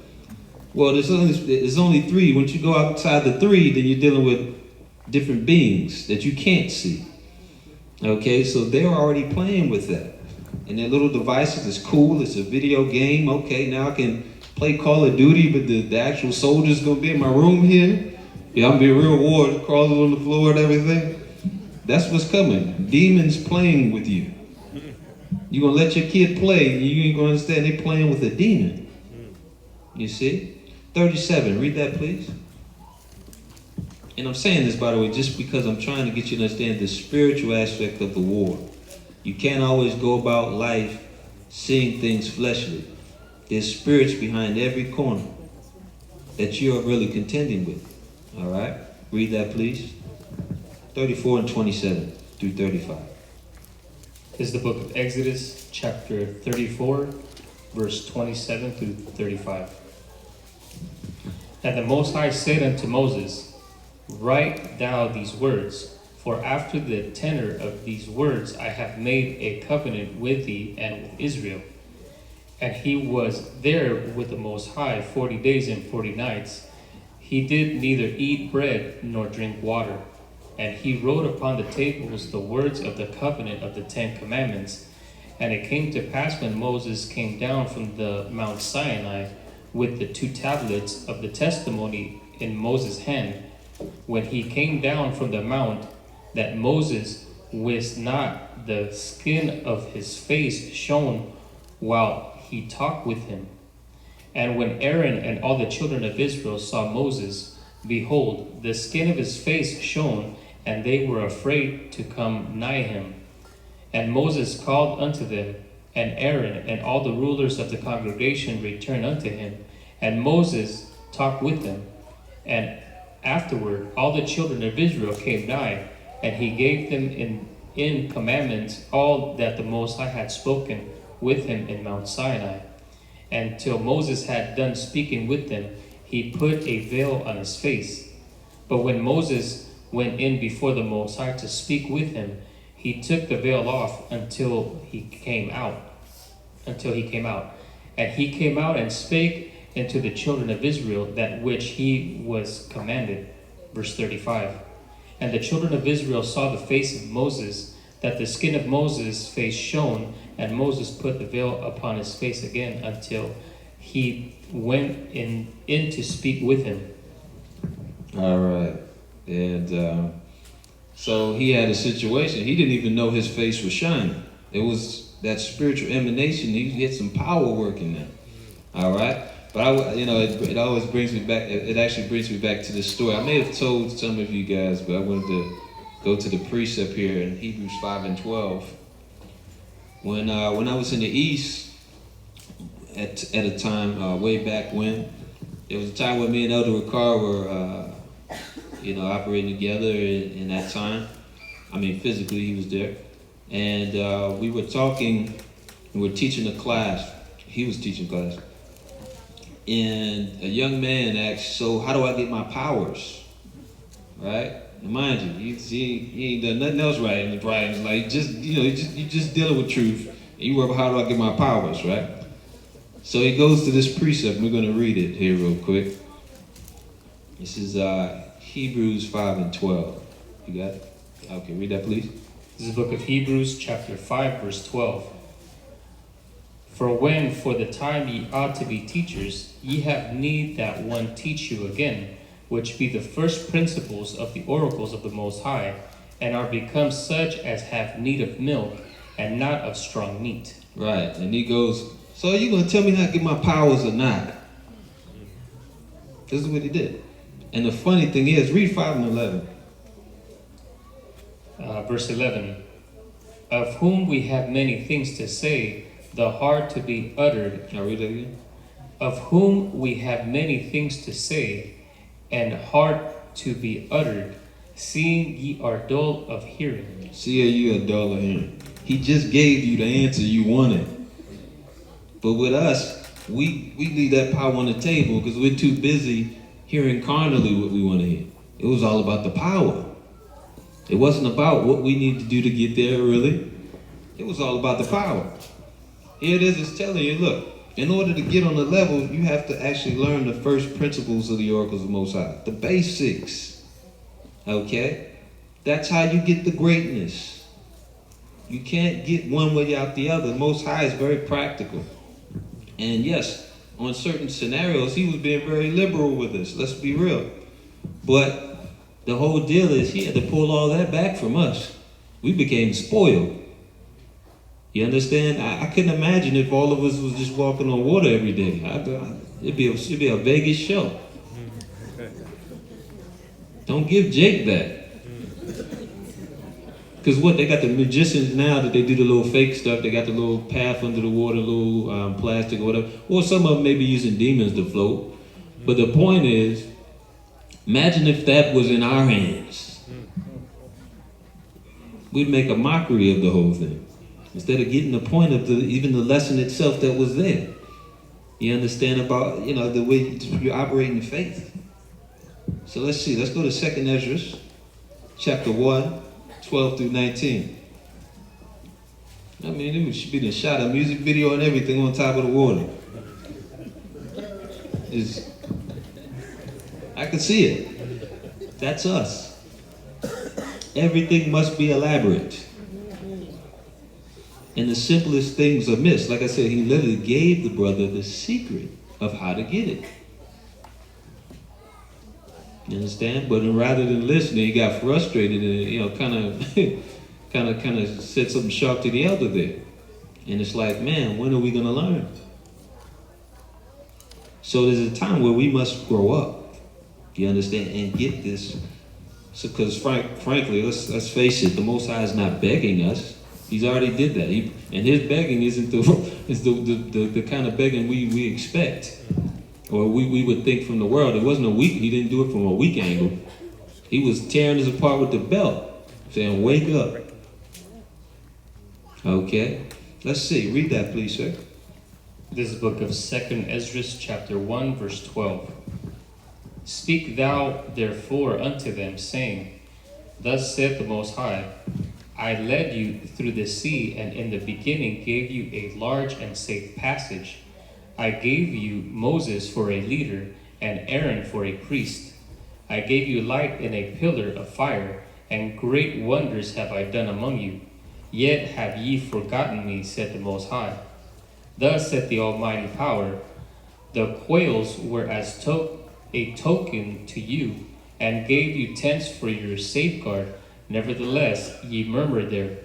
Well, there's only 3. Once you go outside the 3, then you're dealing with different beings that you can't see. Okay, so they're already playing with that. And their little devices is cool. It's a video game. Okay, now I can play Call of Duty, but the actual soldier's gonna be in my room here. Yeah, I'm gonna be a real war, crawling on the floor and everything. That's what's coming. Demons playing with you. You're gonna let your kid play, and you ain't gonna understand they playing with a demon. You see? 37, read that please. And I'm saying this, by the way, just because I'm trying to get you to understand the spiritual aspect of the war. You can't always go about life seeing things fleshly. There's spirits behind every corner that you are really contending with. All right? Read that, please. 34 and 27 through 35. This is the book of Exodus, chapter 34, verse 27 through 35. And the Most High said unto Moses, Write thou these words, for after the tenor of these words I have made a covenant with thee and with Israel. And he was there with the Most High 40 days and 40 nights. He did neither eat bread nor drink water. And he wrote upon the tables the words of the covenant of the 10 Commandments. And it came to pass when Moses came down from the Mount Sinai with the 2 tablets of the testimony in Moses' hand, when he came down from the mount, that Moses wist not the skin of his face shone while he talked with him. And when Aaron and all the children of Israel saw Moses, behold, the skin of his face shone, and they were afraid to come nigh him. And Moses called unto them, and Aaron and all the rulers of the congregation returned unto him. And Moses talked with them. And afterward all the children of Israel came nigh, and he gave them in commandments all that the Most High had spoken with him in Mount Sinai. And till Moses had done speaking with them, he put a veil on his face. But when Moses went in before the Most High to speak with him, he took the veil off until he came out. And he came out and spake unto the children of Israel that which he was commanded. Verse 35. And the children of Israel saw the face of Moses, that the skin of Moses' face shone, and Moses put the veil upon his face again until he went in to speak with him. All right. And so he had a situation. He didn't even know his face was shining. It was that spiritual emanation. He had some power working there. All right. But it always brings me back. It actually brings me back to this story. I may have told some of you guys, but I wanted to go to the precept here in Hebrews 5 and 12. When I was in the East at a time way back when, there was a time when me and Elder Ricard were operating together in that time. I mean, physically he was there, and we were talking. We were teaching a class. He was teaching class. And a young man asked, so how do I get my powers? Right? And mind you, he ain't done nothing else right in the Brian's like you just dealing with truth. And you worry about how do I get my powers, right? So he goes to this precept. We're going to read it here real quick. This is Hebrews 5 and 12. You got it? Okay, read that please. This is the book of Hebrews, chapter 5, verse 12. For when for the time ye ought to be teachers, ye have need that one teach you again, which be the first principles of the oracles of the Most High, and are become such as have need of milk, and not of strong meat. Right, and he goes, so are you going to tell me how to get my powers or not? This is what he did. And the funny thing is, read 5 and 11. Verse 11. Of whom we have many things to say, the hard to be uttered. Can I read that again? Of whom we have many things to say, and hard to be uttered, seeing ye are dull of hearing. See, you are dull of hearing. He just gave you the answer you wanted. But with us, we leave that power on the table because we're too busy hearing carnally what we want to hear. It was all about the power. It wasn't about what we need to do to get there, really. It was all about the power. Here it is, it's telling you, look, in order to get on the level, you have to actually learn the first principles of the oracles of the Most High, the basics. Okay? That's how you get the greatness. You can't get one without the other. The Most High is very practical. And yes, on certain scenarios, he was being very liberal with us. Let's be real. But the whole deal is he had to pull all that back from us. We became spoiled. You understand? I couldn't imagine if all of us was just walking on water every day. It'd be a Vegas show. Don't give Jake that. Because what, they got the magicians now that they do the little fake stuff. They got the little path under the water, little plastic or whatever. Or some of them may be using demons to float. But the point is, imagine if that was in our hands. We'd make a mockery of the whole thing. Instead of getting the point of even the lesson itself that was there. You understand about, the way you operate in faith. So let's see. Let's go to 2nd Ezra, chapter 1, 12 through 19. I mean, it should be the shot a music video and everything on top of the water. I can see it. That's us. Everything must be elaborate. And the simplest things are missed. Like I said, he literally gave the brother the secret of how to get it. You understand? But rather than listening, he got frustrated and kind of said something sharp to the elder there. And it's like, man, when are we going to learn? So there's a time where we must grow up. You understand? And get this. So, because frankly, let's face it, the Most High is not begging us. He's already did that. And his begging isn't the kind of begging we expect. Or we would think from the world. It wasn't a weak, he didn't do it from a weak angle. He was tearing us apart with the belt, saying, wake up. Okay, let's see. Read that, please, sir. This is the book of 2nd Ezra, chapter 1, verse 12. Speak thou therefore unto them, saying, Thus saith the Most High, I led you through the sea, and in the beginning gave you a large and safe passage. I gave you Moses for a leader, and Aaron for a priest. I gave you light in a pillar of fire, and great wonders have I done among you. Yet have ye forgotten me, said the Most High. Thus saith the Almighty Power, the quails were as a token to you, and gave you tents for your safeguard. Nevertheless, ye murmur there,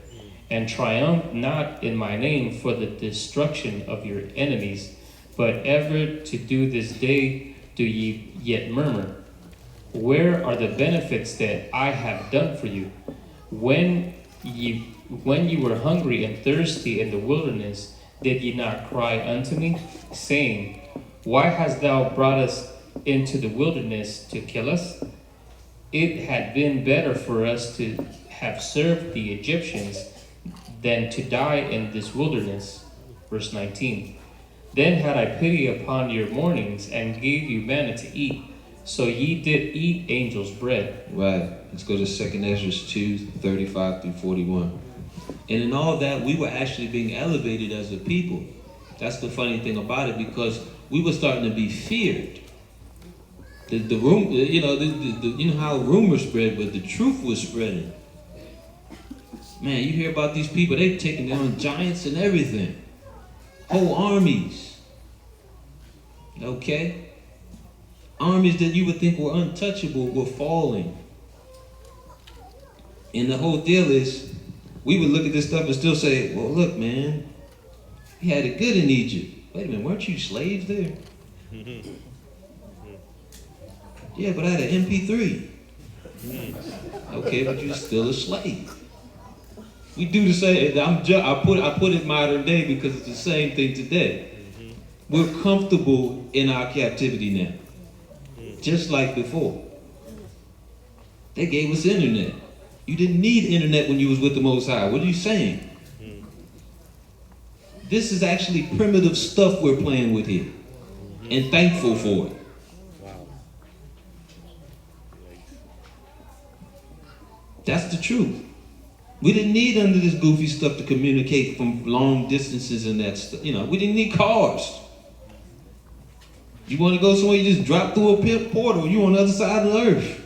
and triumph not in my name for the destruction of your enemies. But ever to do this day do ye yet murmur. Where are the benefits that I have done for you? When ye were hungry and thirsty in the wilderness, did ye not cry unto me, saying, Why hast thou brought us into the wilderness to kill us? It had been better for us to have served the Egyptians than to die in this wilderness. Verse 19. Then had I pity upon your mournings, and gave you manna to eat, so ye did eat angels' bread. Right. Let's go to 2nd Ezra 2, 35 through 41. And in all that, we were actually being elevated as a people. That's the funny thing about it, because we were starting to be feared. You know how rumors spread, but the truth was spreading. Man, you hear about these people, they taking down giants and everything. Whole armies. Okay? Armies that you would think were untouchable were falling. And the whole deal is, we would look at this stuff and still say, well, look, man, we had it good in Egypt. Wait a minute, weren't you slaves there? Yeah, but I had an MP3. Okay, but you're still a slave. We do the same. I put it modern day because it's the same thing today. We're comfortable in our captivity now, just like before. They gave us internet. You didn't need internet when you was with the Most High. What are you saying? This is actually primitive stuff we're playing with here, and thankful for it. That's the truth. We didn't need none of this goofy stuff to communicate from long distances and that stuff. We didn't need cars. You want to go somewhere, you just drop through a portal. You on the other side of the earth.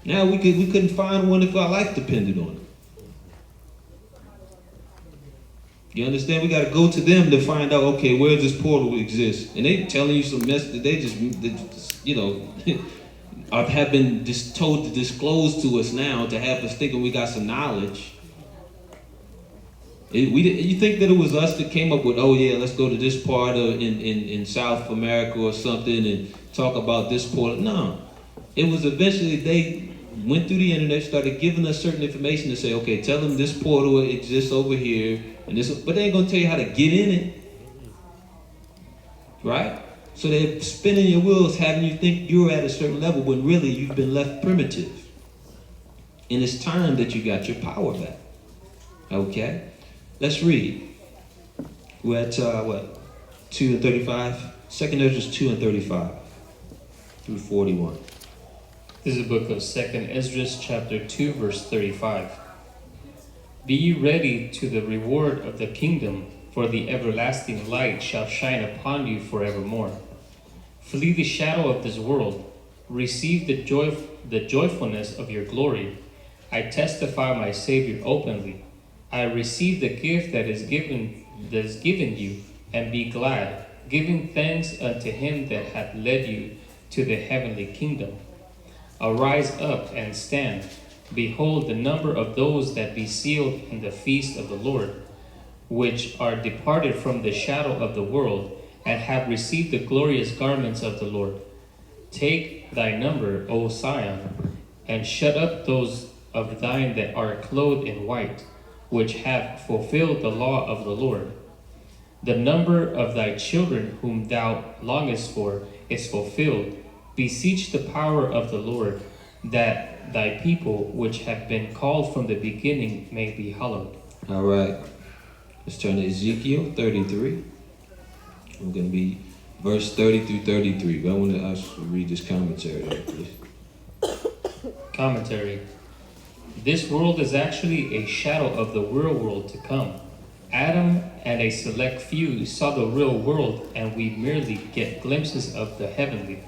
Now we couldn't find one if our life depended on it. You understand? We got to go to them to find out, okay, where does this portal exist? And they telling you some mess that they just you know, have been just told to disclose to us now to have us thinking we got some knowledge. You think that it was us that came up with, oh yeah, let's go to this part of in South America or something and talk about this portal? No. It was eventually they went through the internet, started giving us certain information to say, okay, tell them this portal exists over here, and this, but they ain't gonna tell you how to get in it, right? So they're spinning your wheels, having you think you're at a certain level when really you've been left primitive. And it's time that you got your power back. Okay, let's read. We're at 2 and 35. 2nd Ezra 2 and 35 through 41. This is the book of 2nd Ezra, chapter 2, verse 35. Be ye ready to the reward of the kingdom, for the everlasting light shall shine upon you forevermore. Flee the shadow of this world. Receive the joyfulness of your glory. I testify my Savior openly. I receive the gift that is given you, and be glad, giving thanks unto him that hath led you to the heavenly kingdom. Arise up and stand. Behold, the number of those that be sealed in the feast of the Lord, which are departed from the shadow of the world, and have received the glorious garments of the Lord. Take thy number, O Sion, and shut up those of thine that are clothed in white, which have fulfilled the law of the Lord. The number of thy children whom thou longest for is fulfilled. Beseech the power of the Lord, that thy people which have been called from the beginning may be hallowed. All right. Let's turn to Ezekiel 33. We're going to be verse 30 through 33. But I want us to read this commentary there, please. Commentary. This world is actually a shadow of the real world to come. Adam and a select few saw the real world, and we merely get glimpses of the heavenly.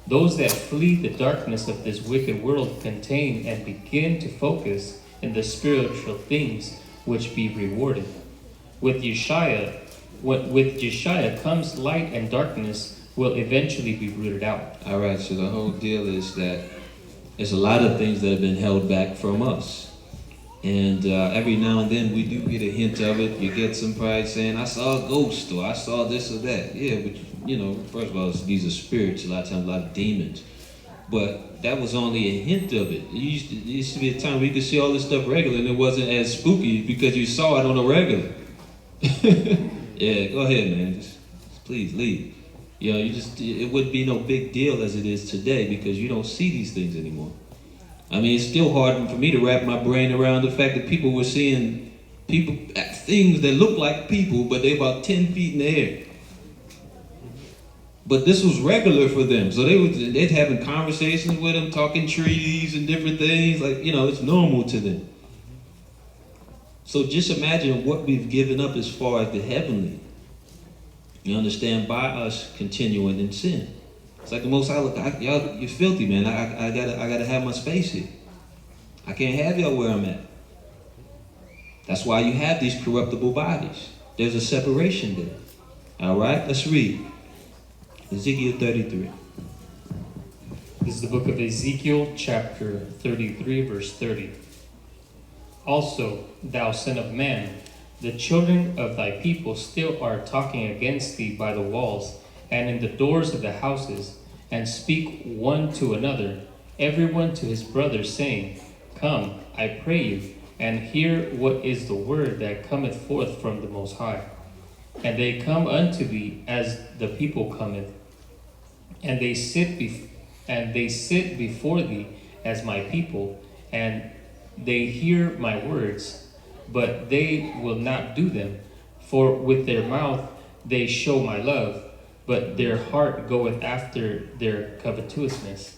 Those that flee the darkness of this wicked world contain and begin to focus in the spiritual things which be rewarded. With Yeshua comes light, and darkness will eventually be rooted out. All right, so the whole deal is that there's a lot of things that have been held back from us. And every now and then we do get a hint of it. You get somebody saying, I saw a ghost, or I saw this or that. Yeah, but you know, first of all, these are spirits, a lot of times a lot of demons. But that was only a hint of it. It used to be a time where you could see all this stuff regular and it wasn't as spooky because you saw it on a regular. Yeah, go ahead, man. Just please leave. You know, it wouldn't be no big deal as it is today because you don't see these things anymore. I mean, it's still hard for me to wrap my brain around the fact that people were seeing things that look like people, but they're about 10 feet in the air. But this was regular for them. So they'd having conversations with them, talking trees and different things. Like, you know, it's normal to them. So just imagine what we've given up as far as the heavenly. You understand? By us continuing in sin. It's like the Most High, look, y'all, you're filthy, man. I gotta have my space here. I can't have y'all where I'm at. That's why you have these corruptible bodies. There's a separation there. All right, let's read. Ezekiel 33. This is the book of Ezekiel, chapter 33, verse 30. Also, thou son of man, the children of thy people still are talking against thee by the walls, and in the doors of the houses, and speak one to another, everyone to his brother, saying, Come, I pray you, and hear what is the word that cometh forth from the Most High. And they come unto thee as the people cometh, and they sit before thee as my people, and they hear my words, but they will not do them. For with their mouth they show my love, but their heart goeth after their covetousness.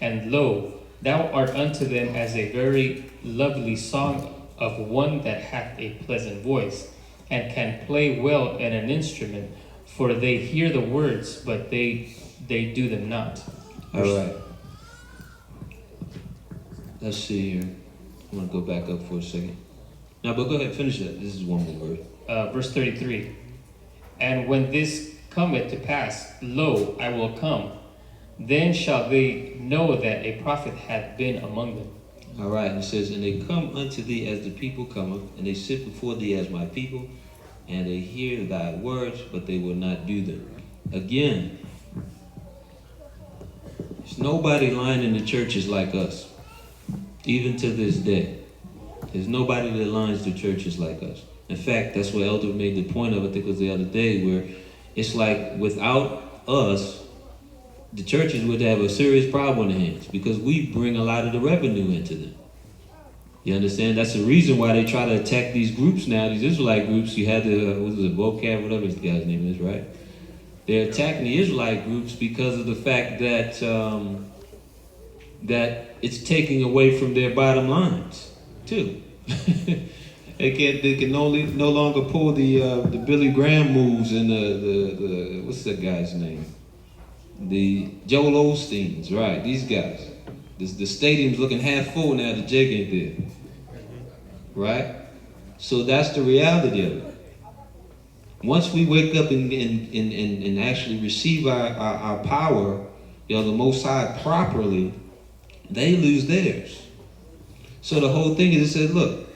And lo, thou art unto them as a very lovely song of one that hath a pleasant voice, and can play well in an instrument, for they hear the words, but they do them not. All right. Let's see here. I'm going to go back up for a second. No, but go ahead, finish that. This is one more word. Verse 33. And when this cometh to pass, lo, I will come. Then shall they know that a prophet hath been among them. All right, and it says, and they come unto thee as the people cometh, and they sit before thee as my people, and they hear thy words, but they will not do them. Again, there's nobody lying in the churches like us, even to this day. There's nobody that lines the churches like us. In fact, that's what Elder made the point of, I think it was the other day, where it's like without us, the churches would have a serious problem on their hands because we bring a lot of the revenue into them. You understand? That's the reason why they try to attack these groups now, these Israelite groups. You had the, what was it, Gocc, whatever this guy's name is, right? They're attacking the Israelite groups because of the fact that that it's taking away from their bottom lines, too. They can no longer pull the Billy Graham moves and the what's that guy's name? The Joel Osteen's, right? These guys. The stadium's looking half full now. The jig ain't there, right? So that's the reality of it. Once we wake up and actually receive our power, the Most High properly, they lose theirs. So the whole thing is, it says, look,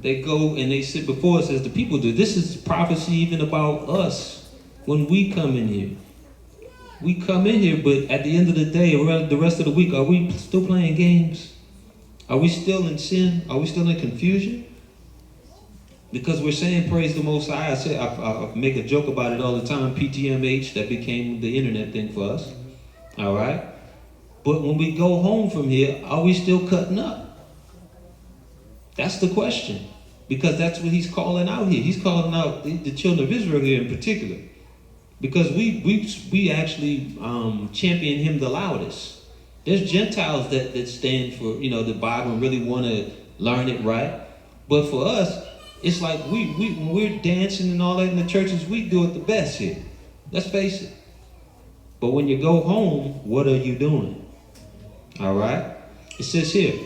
they go and they sit before us as the people do. This is prophecy even about us when we come in here. We come in here, but at the end of the day, around the rest of the week, are we still playing games? Are we still in sin? Are we still in confusion? Because we're saying praise the Most High. I make a joke about it all the time. PTMH, that became the internet thing for us. All right? But when we go home from here, are we still cutting up? That's the question. Because that's what he's calling out here. He's calling out the children of Israel here in particular. Because we actually champion him the loudest. There's Gentiles that stand for, the Bible and really want to learn it right. But for us, it's like when we're dancing and all that in the churches, we do it the best here. Let's face it. But when you go home, what are you doing? All right? It says here,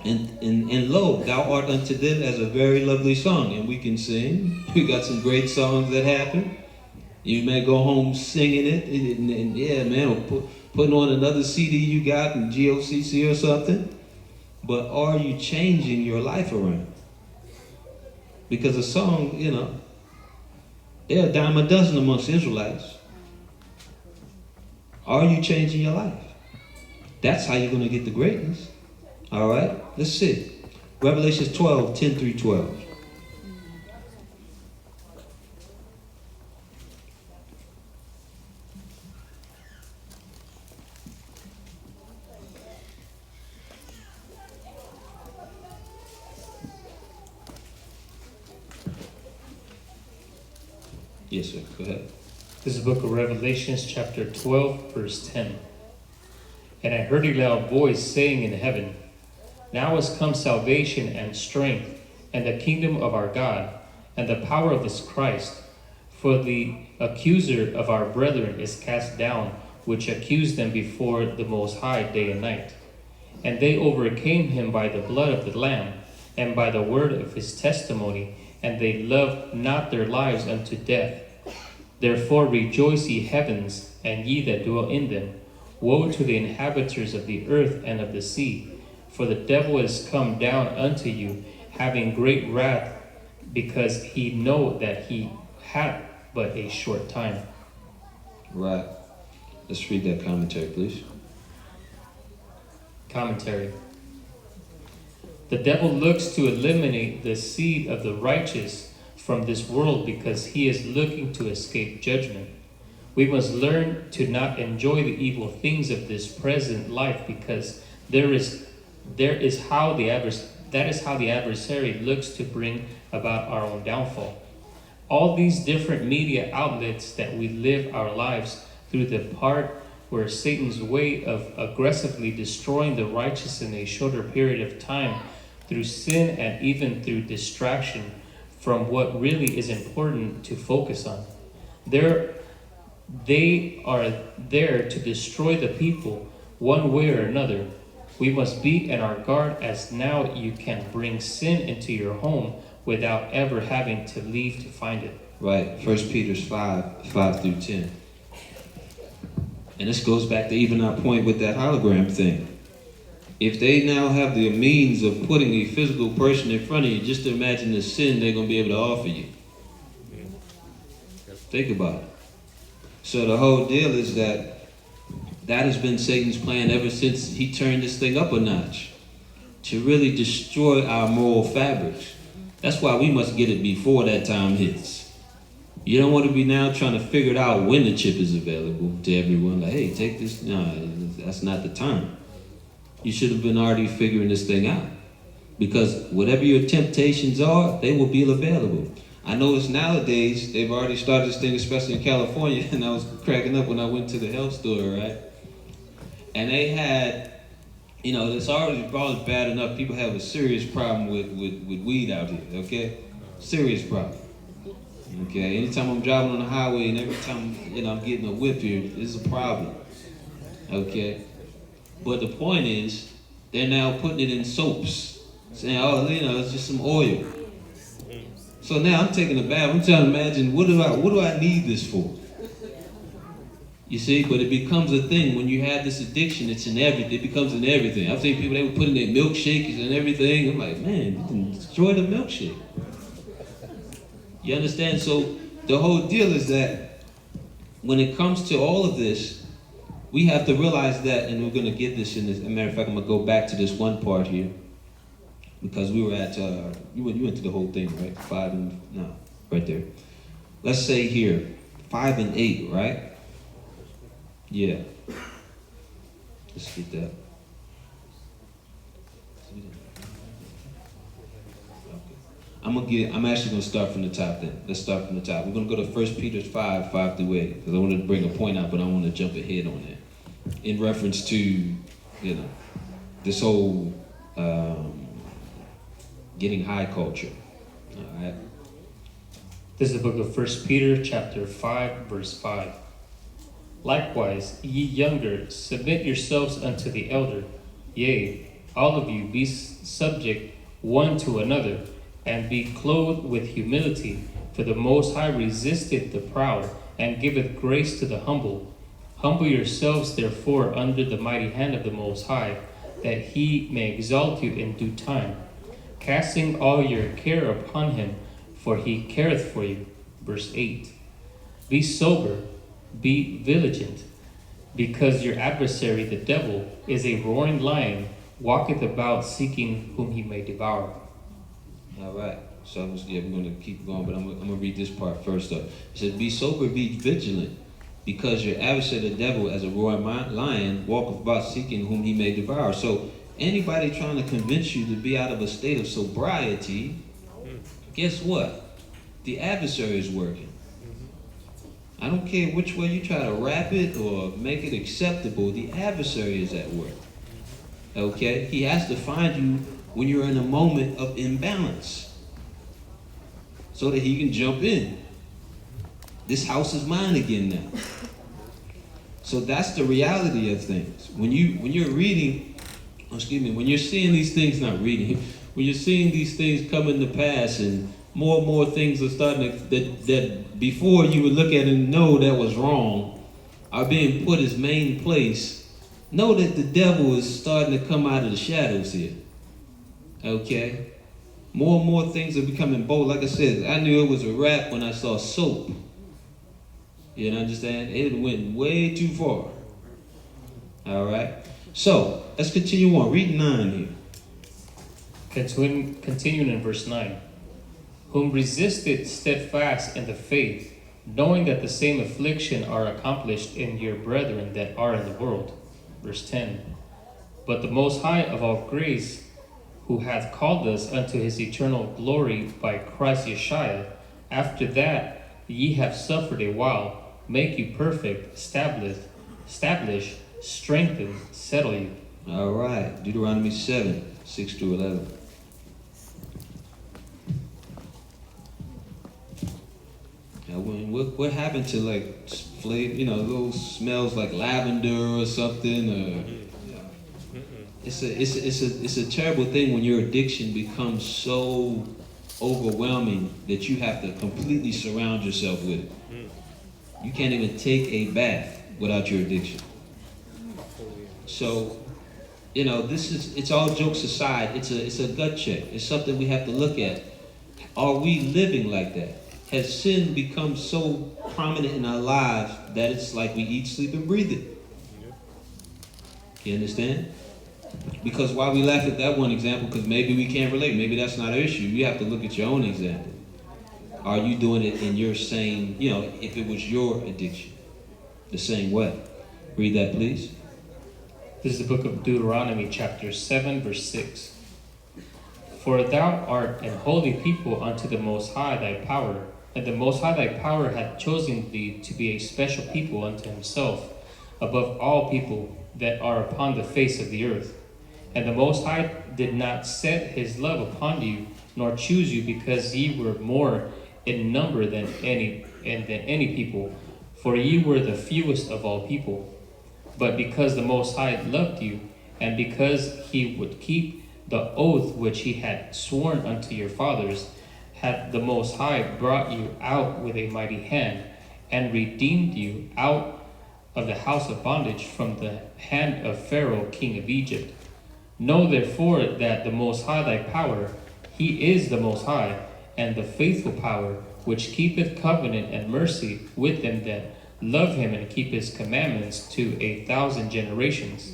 and lo, thou art unto them as a very lovely song. And we can sing. We got some great songs that happen. You may go home singing it, and yeah, man, or putting on another CD you got in GOCC or something. But are you changing your life around? Because a song, they're a dime a dozen amongst Israelites. Are you changing your life? That's how you're going to get the greatness. All right, let's see. Revelation 12, 10 through 12. Yes, sir. Go ahead. This is the book of Revelations, chapter 12, verse 10. And I heard a loud voice saying in heaven, now is come salvation and strength, and the kingdom of our God, and the power of his Christ. For the accuser of our brethren is cast down, which accused them before the Most High day and night. And they overcame him by the blood of the Lamb, and by the word of his testimony, and they loved not their lives unto death. Therefore rejoice, ye heavens, and ye that dwell in them. Woe to the inhabitants of the earth and of the sea, for the devil is come down unto you, having great wrath, because he know that he hath but a short time. Right. Let's read that commentary, please. Commentary. The devil looks to eliminate the seed of the righteous from this world because he is looking to escape judgment. We must learn to not enjoy the evil things of this present life, because that is how the adversary looks to bring about our own downfall. All these different media outlets that we live our lives through, the part where Satan's way of aggressively destroying the righteous in a shorter period of time through sin and even through distraction from what really is important to focus on. They are there to destroy the people one way or another. We must be on our guard, as now you can bring sin into your home without ever having to leave to find it. Right, 1 Peter 5 through 10. And this goes back to even our point with that hologram thing. If they now have the means of putting a physical person in front of you, just imagine the sin they're going to be able to offer you. Think about it. So the whole deal is that has been Satan's plan ever since he turned this thing up a notch, to really destroy our moral fabric. That's why we must get it before that time hits. You don't want to be now trying to figure it out when the chip is available to everyone. Like, hey, take this. No, that's not the time. You should have been already figuring this thing out. Because whatever your temptations are, they will be available. I notice nowadays, they've already started this thing, especially in California, and I was cracking up when I went to the health store, right? And they had, it's already bad enough. People have a serious problem with weed out here, okay? Serious problem. Okay, anytime I'm driving on the highway and every time, I'm getting a whip here, this is a problem. Okay? But the point is, they're now putting it in soaps. Saying, it's just some oil. So now I'm taking a bath. I'm trying to imagine, what do I need this for? You see, but it becomes a thing. When you have this addiction, it's in everything. It becomes in everything. I've seen people, they were putting their milkshakes and everything. I'm like, man, you can destroy the milkshake. You understand? So the whole deal is that when it comes to all of this, we have to realize that, and we're going to get this in this. As a matter of fact, I'm going to go back to this one part here, because we were at, you went to the whole thing, right? Right there. Let's say here, 5 and 8, right? Yeah. Let's get that. I'm actually going to start from the top then. Let's start from the top. We're going to go to 1 Peter 5 through 8, because I want to bring a point out, but I want to jump ahead on that. In reference to, this whole getting high culture. All right. This is the book of 1 Peter chapter 5, verse 5. Likewise, ye younger, submit yourselves unto the elder. Yea, all of you be subject one to another, and be clothed with humility. For the Most High resisteth the proud, and giveth grace to the humble. Humble yourselves therefore under the mighty hand of the Most High, that he may exalt you in due time, casting all your care upon him, for he careth for you. Verse 8. Be sober, be vigilant, because your adversary the devil is a roaring lion, walketh about seeking whom he may devour. All right. So we're going to keep going, but I'm going to read this part first up. It says, be sober, be vigilant, because your adversary the devil as a roaring lion walketh about seeking whom he may devour. So anybody trying to convince you to be out of a state of sobriety, guess what? The adversary is working. I don't care which way you try to wrap it or make it acceptable, the adversary is at work. Okay? He has to find you when you're in a moment of imbalance, so that he can jump in. This house is mine again now. So that's the reality of things. When you're reading, when you're seeing these things, when you're seeing these things come into pass, and more things are starting that before you would look at and know that was wrong, are being put as main place, know that the devil is starting to come out of the shadows here. Okay? More and more things are becoming bold. Like I said, I knew it was a wrap when I saw soap. You understand? It went way too far. All right? So, let's continue on. Read 9 here. Continuing in verse 9. Whom resisted steadfast in the faith, knowing that the same affliction are accomplished in your brethren that are in the world. Verse 10. But the Most High of all grace, who hath called us unto his eternal glory by Christ Yeshua, after that ye have suffered a while, make you perfect, establish, strengthen, settle you. All right. Deuteronomy 7, 6 through 11. Now, what happened to like flavor, those smells like lavender or something? it's a terrible thing when your addiction becomes so overwhelming that you have to completely surround yourself with it. You can't even take a bath without your addiction. So, it's all jokes aside. It's a gut check. It's something we have to look at. Are we living like that? Has sin become so prominent in our lives that it's like we eat, sleep, and breathe it? You understand? Because why we laugh at that one example, because maybe we can't relate. Maybe that's not our issue. You have to look at your own example. Are you doing it in your same, if it was your addiction, the same way? Read that, please. This is the book of Deuteronomy, chapter 7, verse 6. For thou art an holy people unto the Most High thy power, and the Most High thy power hath chosen thee to be a special people unto himself, above all people that are upon the face of the earth. And the Most High did not set his love upon you, nor choose you, because ye were more in number than any people, for ye were the fewest of all people. But because the Most High loved you, and because he would keep the oath which he had sworn unto your fathers, hath the Most High brought you out with a mighty hand, and redeemed you out of the house of bondage from the hand of Pharaoh king of Egypt. Know therefore that the Most High thy power, he is the Most High, and the faithful power, which keepeth covenant and mercy with them that love him and keep his commandments to 1,000 generations,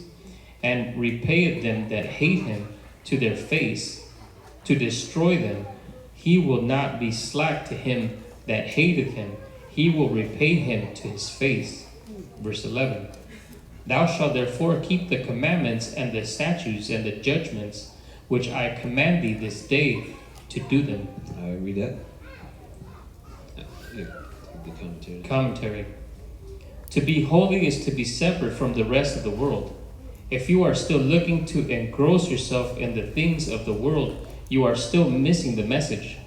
and repayeth them that hate him to their face, to destroy them. He will not be slack to him that hateth him. He will repay him to his face. Verse 11. Thou shalt therefore keep the commandments and the statutes and the judgments which I command thee this day to do them. Read that. Here, the commentary. Commentary. To be holy is to be separate from the rest of the world. If you are still looking to engross yourself in the things of the world, you are still missing the message.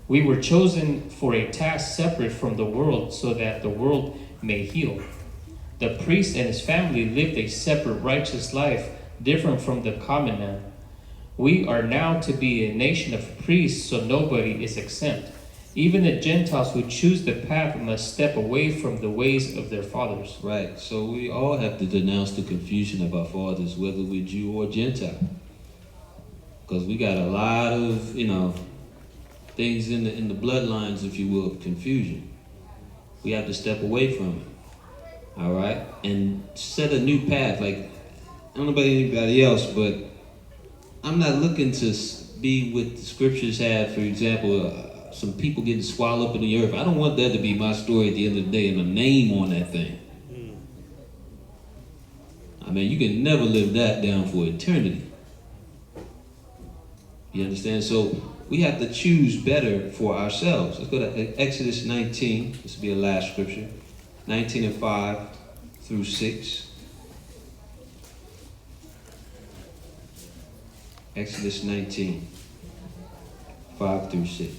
We were chosen for a task separate from the world so that the world may heal. The priest and his family lived a separate righteous life, different from the common man. We are now to be a nation of priests, so nobody is exempt. Even the Gentiles who choose the path must step away from the ways of their fathers. Right. So we all have to denounce the confusion of our fathers, whether we're Jew or Gentile. Because we got a lot of, things in the bloodlines, if you will, of confusion. We have to step away from it. All right? And set a new path. Like, I don't know about anybody else, but I'm not looking to be what the scriptures have, for example, some people getting swallowed up in the earth. I don't want that to be my story at the end of the day and a name on that thing. I mean, you can never live that down for eternity. You understand? So we have to choose better for ourselves. Let's go to Exodus 19. This will be a last scripture. 19 and 5 through 6. Exodus 19, 5 through 6.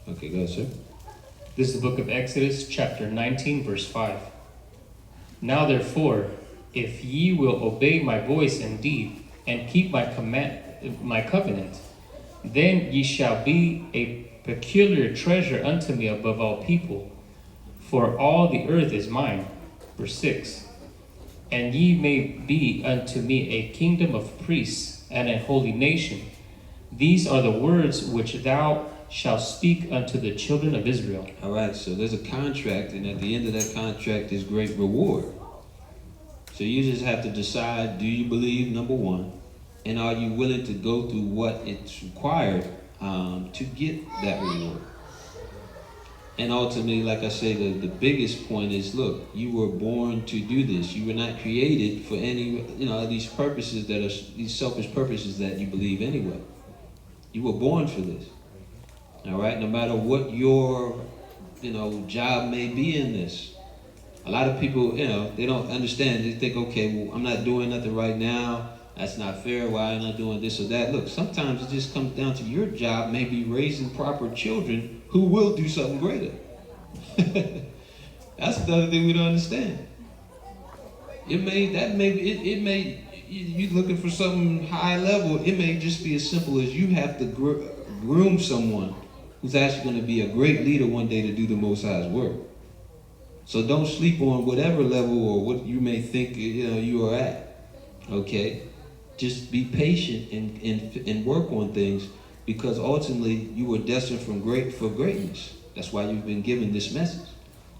Okay, go ahead, sir. This is the book of Exodus, chapter 19, verse 5. Now therefore, if ye will obey my voice indeed, and keep my covenant, then ye shall be a peculiar treasure unto me above all people, for all the earth is mine. Verse 6. And ye may be unto me a kingdom of priests and a holy nation. These are the words which thou shalt speak unto the children of Israel. All right, so there's a contract, and at the end of that contract is great reward. So you just have to decide, do you believe, number one, and are you willing to go through what it's required to get that reward? And ultimately, like I say, the biggest point is, look, you were born to do this. You were not created for any, these purposes that are these selfish purposes that you believe anyway. You were born for this. All right, no matter what your, job may be in this. A lot of people, they don't understand. They think, okay, well, I'm not doing nothing right now. That's not fair. Why am I not doing this or that? Look, sometimes it just comes down to your job, maybe raising proper children who will do something greater. That's another thing we don't understand. You're looking for something high level. It may just be as simple as you have to groom someone who's actually going to be a great leader one day to do the Most High's work. So don't sleep on whatever level or what you may think you are at. Okay, just be patient and work on things, because ultimately you were destined for greatness. That's why you've been given this message.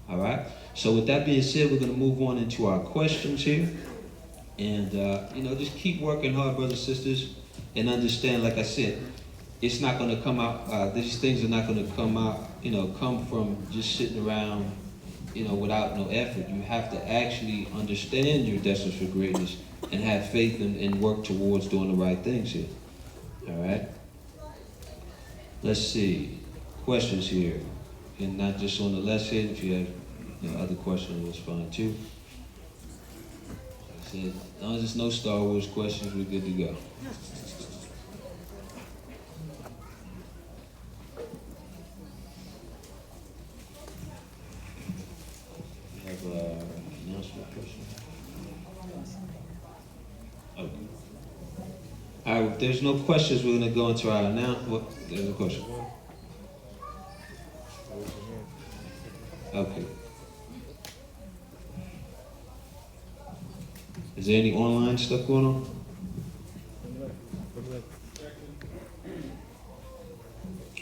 All right. So with that being said, we're going to move on into our questions here, and just keep working hard, brothers and sisters, and understand. Like I said, it's not going to come out. These things are not going to come out. Come from just sitting around. Without no effort. You have to actually understand your destiny for greatness and have faith and work towards doing the right things here. All right? Let's see. Questions here. And not just on the lesson. If you have other questions, that's fine too. Like I said, as long as there's no Star Wars questions, we're good to go. Announcement question. Okay. All right, if there's no questions, we're going to go into our announcement. There's a question. Okay. Is there any online stuff going on?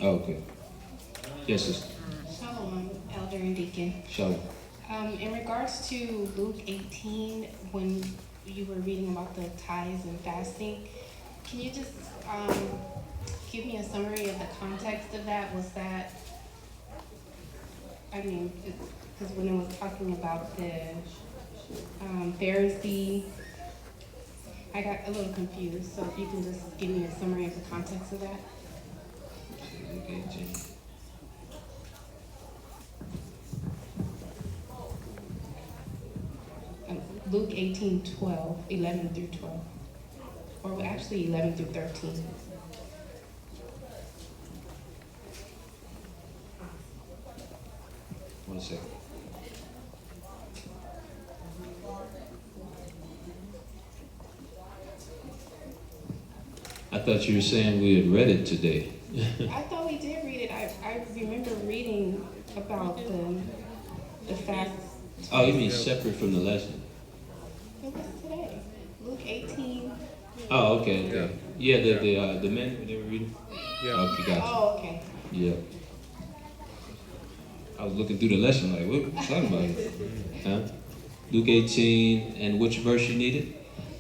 Oh, okay. Yes, sister. Shalom, Elder and Deacon. Shalom. In regards to Luke 18, when you were reading about the tithes and fasting, can you just give me a summary of the context of that? Was that, because when it was talking about the Pharisee, I got a little confused. So if you can just give me a summary of the context of that. Luke 18. Luke 18:12, 11 through 12. Or actually 11 through 13. One second. I thought you were saying we had read it today. I thought we did read it. I remember reading about the fast. Oh, you mean separate from the lesson? It was today. Luke 18. Oh, okay. Yeah, the men when they were reading? Yeah. Okay, gotcha. Oh, okay. Yeah. I was looking through the lesson like, what are you talking about? Huh? Luke 18, and which verse you needed?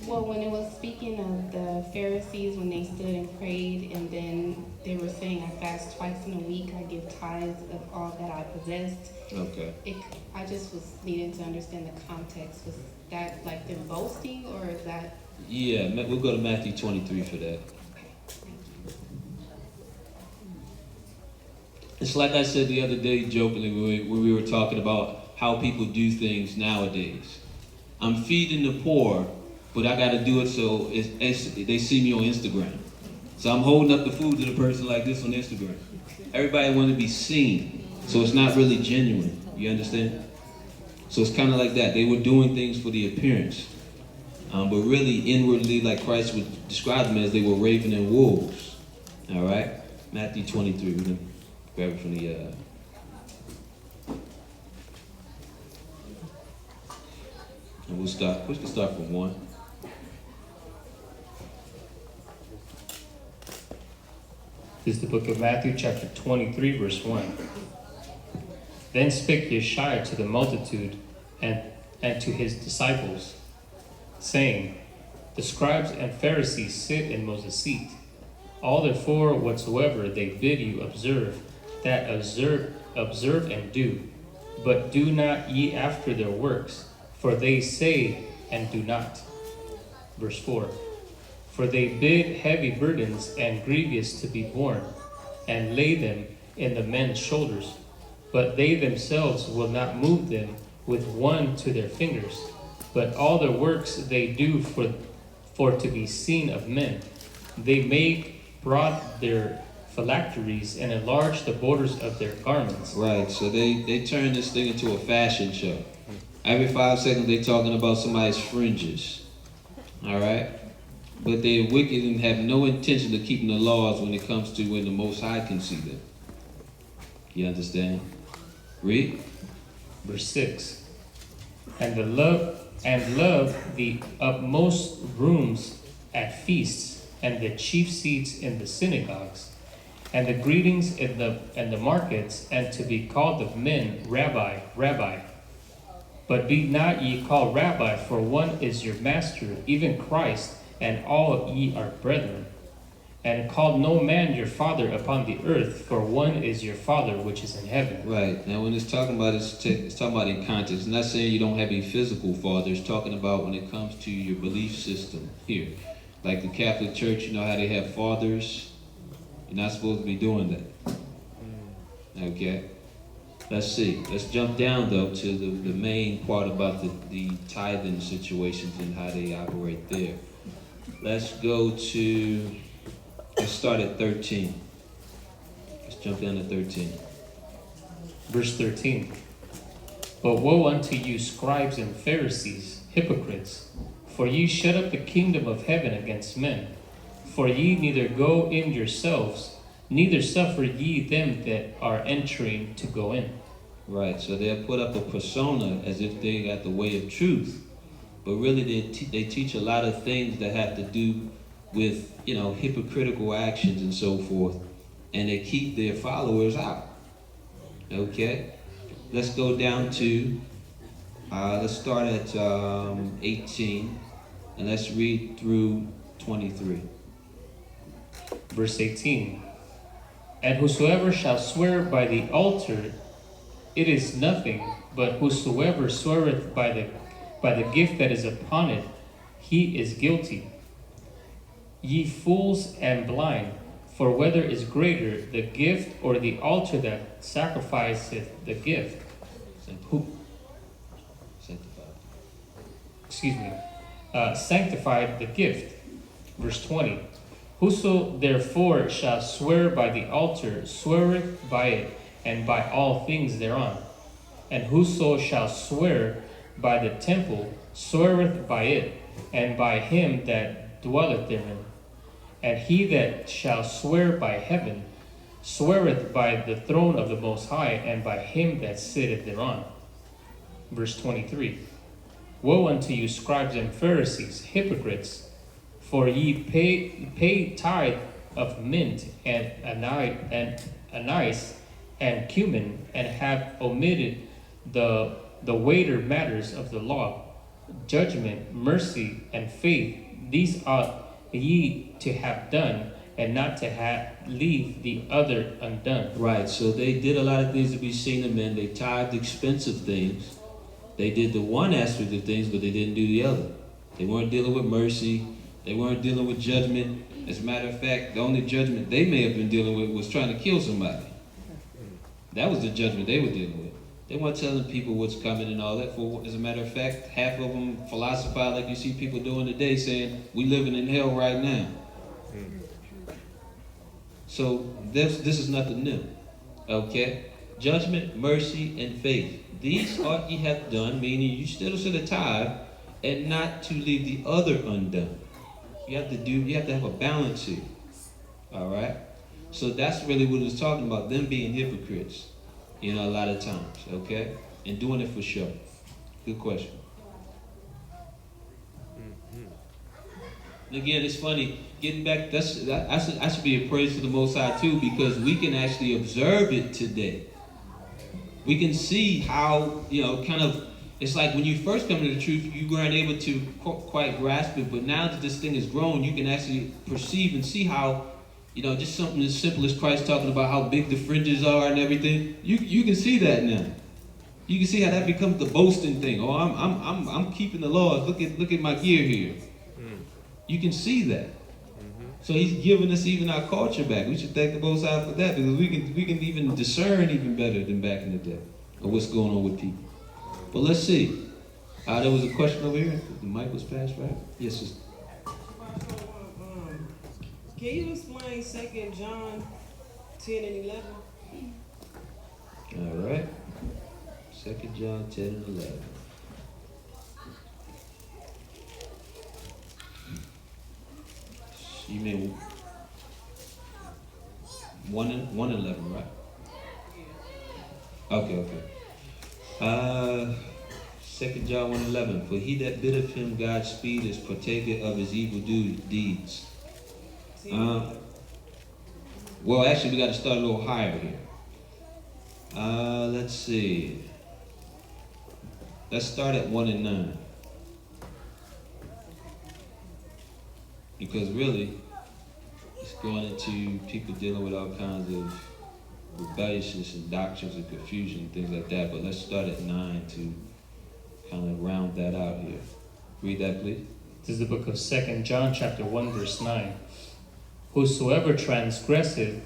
Well, when it was speaking of the Pharisees, when they stood and prayed, and then they were saying, I fast twice in a week, I give tithes of all that I possessed. Okay. I just was needing to understand the context. Was that like them boasting, or is that? Yeah, we'll go to Matthew 23 for that. It's like I said the other day, jokingly, when we were talking about how people do things nowadays. I'm feeding the poor, but I got to do it so they see me on Instagram. So I'm holding up the food to the person like this on Instagram. Everybody want to be seen, so it's not really genuine. You understand? So it's kind of like that. They were doing things for the appearance, but really inwardly, like Christ would describe them as, they were raven and wolves. All right, Matthew 23. We're gonna grab it from the. And we'll start. We can start from 1. This is the book of Matthew, chapter 23, verse 1. Then spake Yeshua to the multitude and to his disciples, saying, The scribes and Pharisees sit in Moses' seat. All therefore whatsoever they bid you observe, that observe and do. But do not ye after their works, for they say and do not. Verse 4. For they bid heavy burdens and grievous to be borne, and lay them in the men's shoulders, but they themselves will not move them with one to their fingers. But all the works they do for to be seen of men. They make broad their phylacteries and enlarge the borders of their garments. Right, so they turn this thing into a fashion show. Every 5 seconds they're talking about somebody's fringes. All right? But they're wicked and have no intention of keeping the laws when it comes to when the Most High can see them. You understand? Read. Verse 6. And love the upmost rooms at feasts, and the chief seats in the synagogues, and the greetings in the markets, and to be called of men, Rabbi, Rabbi. But be not ye called Rabbi, for one is your master, even Christ, and all ye are brethren. And call no man your father upon the earth, for one is your Father which is in heaven. Right. Now when it's talking about it's talking about in context. It's not saying you don't have a physical father. It's talking about when it comes to your belief system here. Like the Catholic Church, you know how they have fathers? You're not supposed to be doing that. Okay? Let's see. Let's jump down though to the main part about the tithing situations and how they operate there. Let's go to, let's start at 13. Let's jump down to 13. Verse 13. But woe unto you, scribes and Pharisees, hypocrites, for ye shut up the kingdom of heaven against men. For ye neither go in yourselves, neither suffer ye them that are entering to go in. Right, so they'll put up a persona as if they got the way of truth, but really they teach a lot of things that have to do with, you know, hypocritical actions and so forth, and they keep their followers out. Okay, let's go down to, let's start at 18, and let's read through 23. Verse 18. And whosoever shall swear by the altar, it is nothing, but whosoever sweareth by the gift that is upon it, he is guilty. Ye fools and blind, for whether is greater, the gift or the altar that sacrificeth the gift? Sanctified the gift. Verse 20. Whoso therefore shall swear by the altar, sweareth by it, and by all things thereon. And whoso shall swear by the temple, sweareth by it, and by him that dwelleth therein. And he that shall swear by heaven, sweareth by the throne of the Most High, and by him that sitteth thereon. Verse 23. Woe unto you, scribes and Pharisees, hypocrites, for ye pay tithe of mint and anise and cumin, and have omitted the weightier matters of the law, judgment, mercy, and faith. These ought ye to have done, and not to leave the other undone. Right, so they did a lot of things to be seen of men. They tithed expensive things. They did the one aspect of things, but they didn't do the other. They weren't dealing with mercy. They weren't dealing with judgment. As a matter of fact, the only judgment they may have been dealing with was trying to kill somebody. That was the judgment they were dealing with. They weren't telling people what's coming and all that. For, as a matter of fact, half of them philosophize like you see people doing today, saying, we living in hell right now. So this is nothing new. Okay? Judgment, mercy, and faith. These ought ye have done, meaning you still should have tithe, and not to leave the other undone. You have to have a balance here. All right? So that's really what it was talking about, them being hypocrites, you know, a lot of times, okay? And doing it for sure. Good question. And again, it's funny, getting back, I should be a praise to the Most High too, because we can actually observe it today. We can see how, you know, kind of, it's like when you first come to the truth, you weren't able to quite grasp it, but now that this thing has grown, you can actually perceive and see how, you know, just something as simple as Christ talking about how big the fringes are and everything. You can see that now. You can see how that becomes the boasting thing. Oh, I'm keeping the laws. Look at my gear here. You can see that. So he's giving us even our culture back. We should thank the Most High for that, because we can even discern even better than back in the day of what's going on with people. But let's see. There was a question over here. The mic was passed, right? Yes, sister. Can you explain 2 John 10 and 11? All right. 2 John 10 and 11. You mean 1 and 11, right? Okay. 2 John 1:11. For he that biddeth him Godspeed is partaker of his evil deeds. Well, actually, we got to start a little higher here. Let's see. Let's start at 1 and 9. Because really, it's going into people dealing with all kinds of rebelliousness and doctrines and confusion and things like that. But let's start at 9 to kind of round that out here. Read that, please. This is the book of 2 John chapter 1 verse 9. Whosoever transgresseth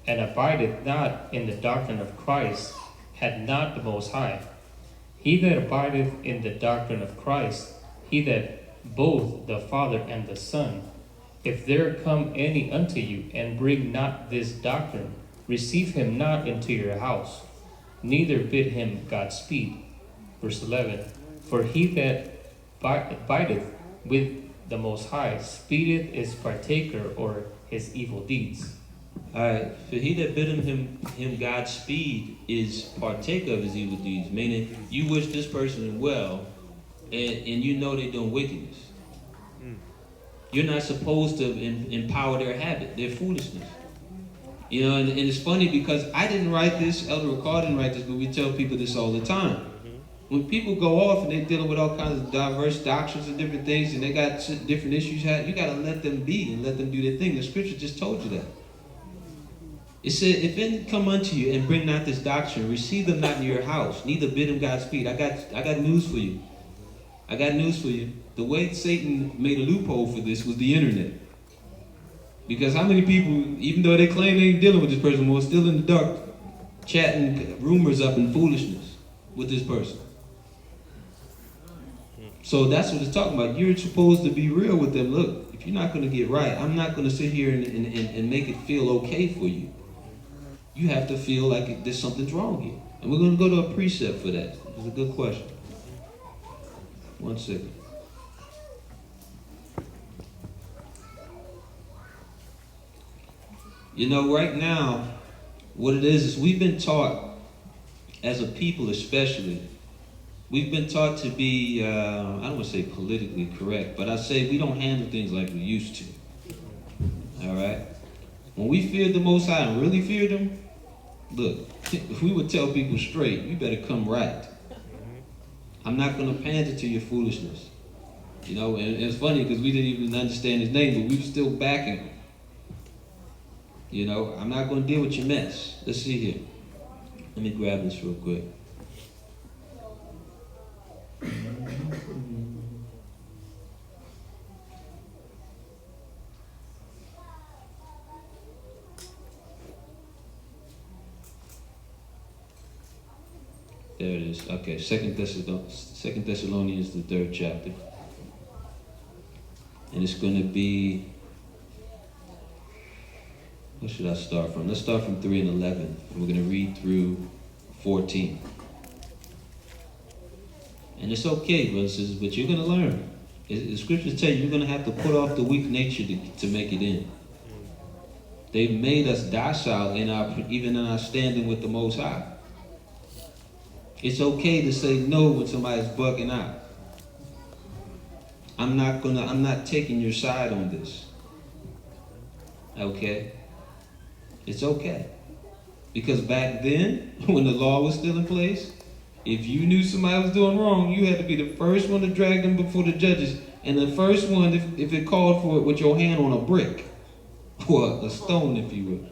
and abideth not in the doctrine of Christ hath not the Most High. He that abideth in the doctrine of Christ, he that both the Father and the Son. If there come any unto you and bring not this doctrine, receive him not into your house, neither bid him Godspeed. Verse 11. For he that abideth with the Most High speedeth is partaker or his evil deeds. Alright, for he that biddeth him Godspeed is partaker of his evil deeds, meaning you wish this person well, and you know they're doing wickedness. You're not supposed to empower their habit, their foolishness. You know, and it's funny because I didn't write this, Elder Ricard didn't write this, but we tell people this all the time. When people go off and they're dealing with all kinds of diverse doctrines and different things, and they got different issues, you got to let them be and let them do their thing. The scripture just told you that. It said, if any come unto you and bring not this doctrine, receive them not in your house, neither bid them Godspeed. I got news for you. I got news for you. The way Satan made a loophole for this was the internet. Because how many people, even though they claim they ain't dealing with this person, were still in the dark, chatting rumors up and foolishness with this person. So that's what it's talking about. You're supposed to be real with them. Look, if you're not going to get right, I'm not going to sit here and make it feel okay for you. You have to feel like there's something's wrong here. And we're going to go to a precept for that. It's a good question. 1 second. You know, right now, what it is we've been taught, as a people especially, we've been taught to be, I don't want to say politically correct, but I say we don't handle things like we used to. All right? When we feared the Most High and really feared Him, look, if we would tell people straight, you better come right. I'm not going to pander to your foolishness. You know, and it's funny because we didn't even understand His name, but we were still backing Him. You know, I'm not going to deal with your mess. Let's see here. Let me grab this real quick. There it is. Okay, 2 Thessalonians, the 3rd chapter. And it's going to be, where should I start from? Let's start from 3 and 11. And we're going to read through 14. And it's okay, brothers and sisters, but you're going to learn. The scriptures tell you you're going to have to put off the weak nature to make it in. They've made us docile even in our standing with the Most High. It's okay to say no when somebody's bugging out. I'm not taking your side on this. Okay? It's okay. Because back then, when the law was still in place, if you knew somebody was doing wrong, you had to be the first one to drag them before the judges, and the first one, if it called for it, with your hand on a brick, or a stone, if you will.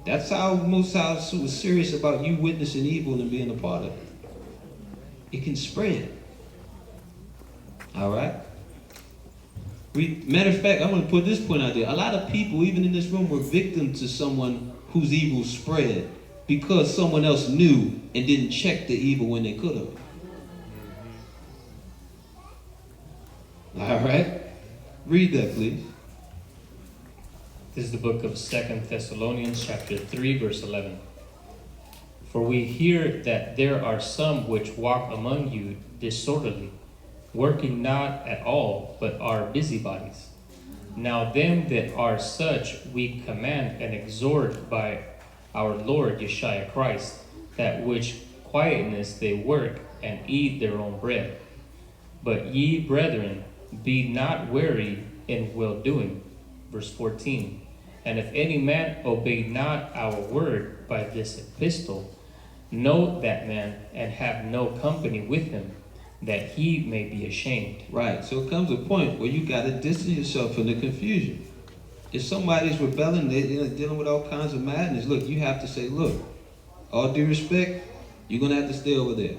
That's how Most High was serious about you witnessing evil and being a part of it. It can spread. All right? Matter of fact, I'm going to put this point out there. A lot of people, even in this room, were victims to someone whose evil spread because someone else knew and didn't check the evil when they could have. All right? Read that, please. This is the book of 2 Thessalonians chapter 3, verse 11. For we hear that there are some which walk among you disorderly, working not at all, but are busybodies. Now them that are such we command and exhort by our Lord Yeshua Christ, that which quietness they work and eat their own bread. But ye, brethren, be not weary in well-doing. Verse 14. And if any man obey not our word by this epistle, know that man, and have no company with him, that he may be ashamed. Right. So it comes a point where you got to distance yourself from the confusion. If somebody's rebelling, they're dealing with all kinds of madness, look, you have to say, look, all due respect, you're going to have to stay over there.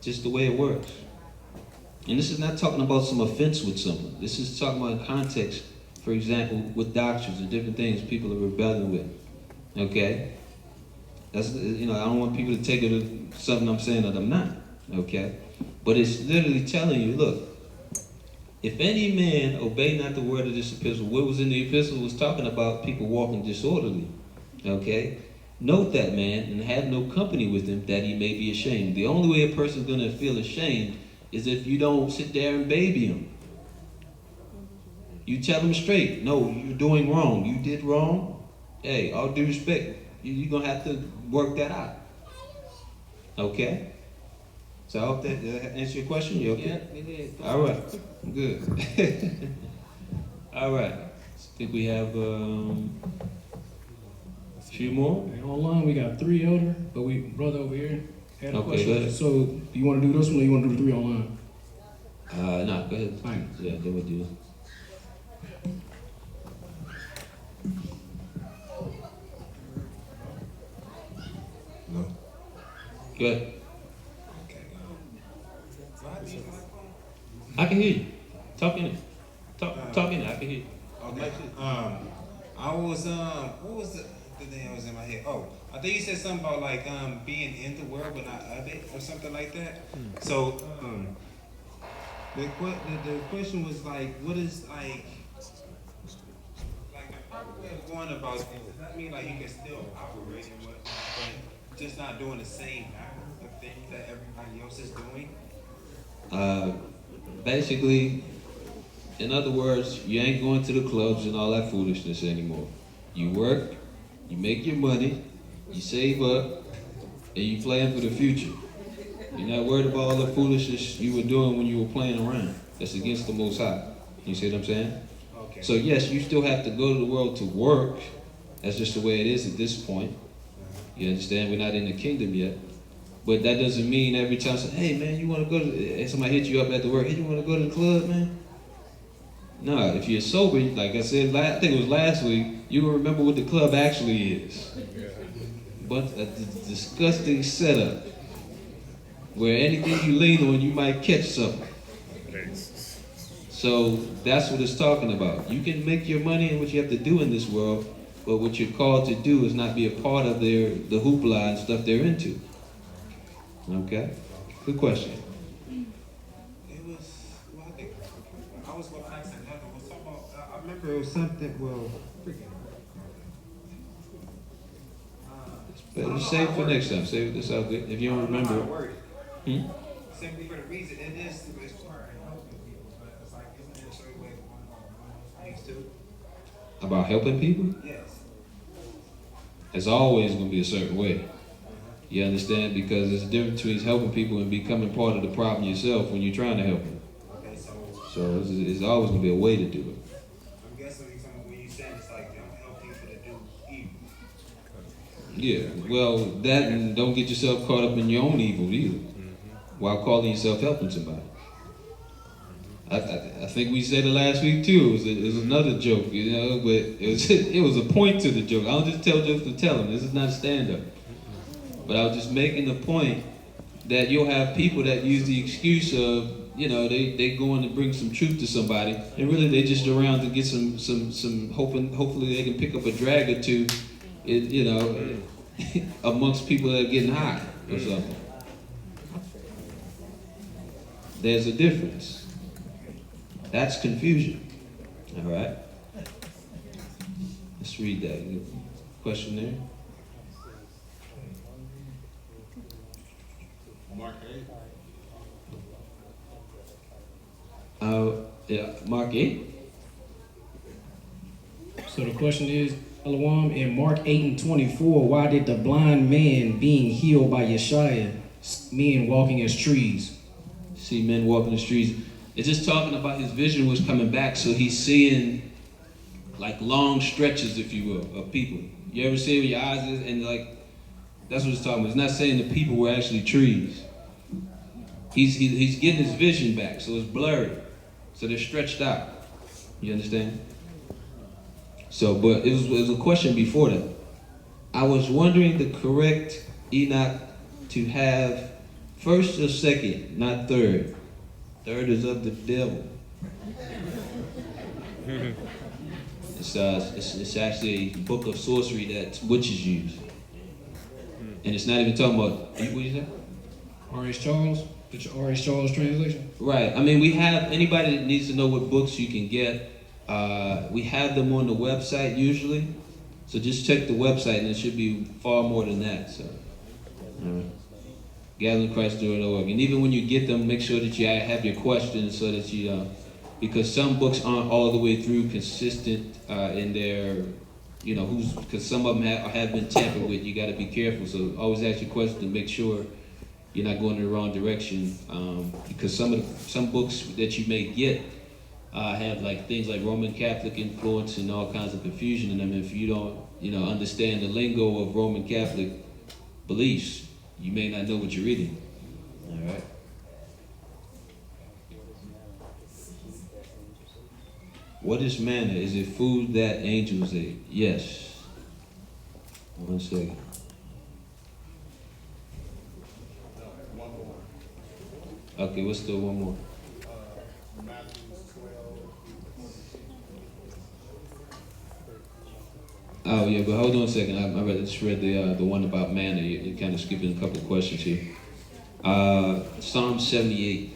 Just the way it works. And this is not talking about some offense with someone. This is talking about context, for example, with doctrines and different things people are rebelling with. Okay? That's, I don't want people to take it as something I'm saying that I'm not. Okay? But it's literally telling you, look, if any man obey not the word of this epistle, what was in the epistle was talking about people walking disorderly. Okay? Note that man and have no company with him, that he may be ashamed. The only way a person's going to feel ashamed is if you don't sit there and baby him. You tell him straight, no, you're doing wrong. You did wrong. Hey, all due respect, you're going to have to work that out. Okay? So I hope that answers your question. You okay? Yeah, it is. All right. Good. All right. I think we have a few more. Online, we got 3 elder, but we brother over here had a Okay, question. go ahead. So, do you want to do this one or you want to do the 3 online? No, go ahead. Fine. Yeah, then we'll do it. No? Go ahead. I can hear you. Talk in it. Talk in it. I can hear you. Okay. I was what was the thing that was in my head? Oh, I think you said something about like being in the world but not of it or something like that. So the question was like, what is like the proper way of going about things? Does that mean like you can still operate and whatnot, but just not doing the same manner of things that everybody else is doing? Basically, in other words, you ain't going to the clubs and all that foolishness anymore. You work, you make your money, you save up, and you plan for the future. You're not worried about all the foolishness you were doing when you were playing around. That's against the Most High. You see what I'm saying? Okay. So yes, you still have to go to the world to work. That's just the way it is at this point. You understand? We're not in the kingdom yet. But that doesn't mean every time, hey man, you want to go to, somebody hit you up at the work, hey, you want to go to the club, man? No, if you're sober, like I said, I think it was last week, you will remember what the club actually is. But a disgusting setup where anything you lean on, you might catch something. So that's what it's talking about. You can make your money and what you have to do in this world, but what you're called to do is not be a part of the hoopla and stuff they're into. Okay? Good question. It was, well, I think I was going to ask another one. Talking about, I remember it was something, well, Better save it for next time. Save this out good. If you don't remember. Simply for the reason it is part of helping people, but it's like, isn't there a certain way of going about things too? About helping people? Yes. It's always going to be a certain way. You understand? Because there's a difference between helping people and becoming part of the problem yourself when you're trying to help them. Okay, So it's always going to be a way to do it. I'm guessing when you say it's like, don't help people to do evil. Yeah, well, that and don't get yourself caught up in your own evil either, while calling yourself helping somebody. I think we said it last week too. It was another joke, you know, but it was a point to the joke. I don't just tell jokes to tell them. This is not a stand-up. But I was just making the point that you'll have people that use the excuse of, you know, they going to bring some truth to somebody, and really they just around to get some hopefully they can pick up a drag or two amongst people that are getting high or something. There's a difference. That's confusion. All right? Let's read that. Question there? Mark 8. Yeah, Mark 8. So the question is, Elohim, in Mark 8:24, why did the blind man being healed by Yeshua see men walking as trees? See men walking the streets. It's just talking about his vision was coming back, so he's seeing like long stretches, if you will, of people. You ever see with your eyes and like, that's what it's talking about. It's not saying the people were actually trees. He's getting his vision back, so it's blurry. So they're stretched out. You understand? So, but it was a question before that. I was wondering the correct Enoch to have first or second, not third. Third is of the devil. It's actually a book of sorcery that witches use. And it's not even talking about, what you say? R.H. Charles? The R.H. Charles translation? Right. I mean, we have, anybody that needs to know what books you can get, we have them on the website usually. So just check the website and it should be far more than that. So, all right. GatheringChrist.org. And even when you get them, make sure that you have your questions so that you, because some books aren't all the way through consistent in their, because some of them have been tampered with. You got to be careful. So always ask your question to make sure you're not going in the wrong direction. Because some books that you may get have like things like Roman Catholic influence and all kinds of confusion in them. If you don't, understand the lingo of Roman Catholic beliefs, you may not know what you're reading. All right. What is manna? Is it food that angels ate? Yes. 1 second. Okay, what's the one more? Oh yeah, but hold on a second. I just read the one about manna. You're kind of skipping a couple of questions here. Psalm 78.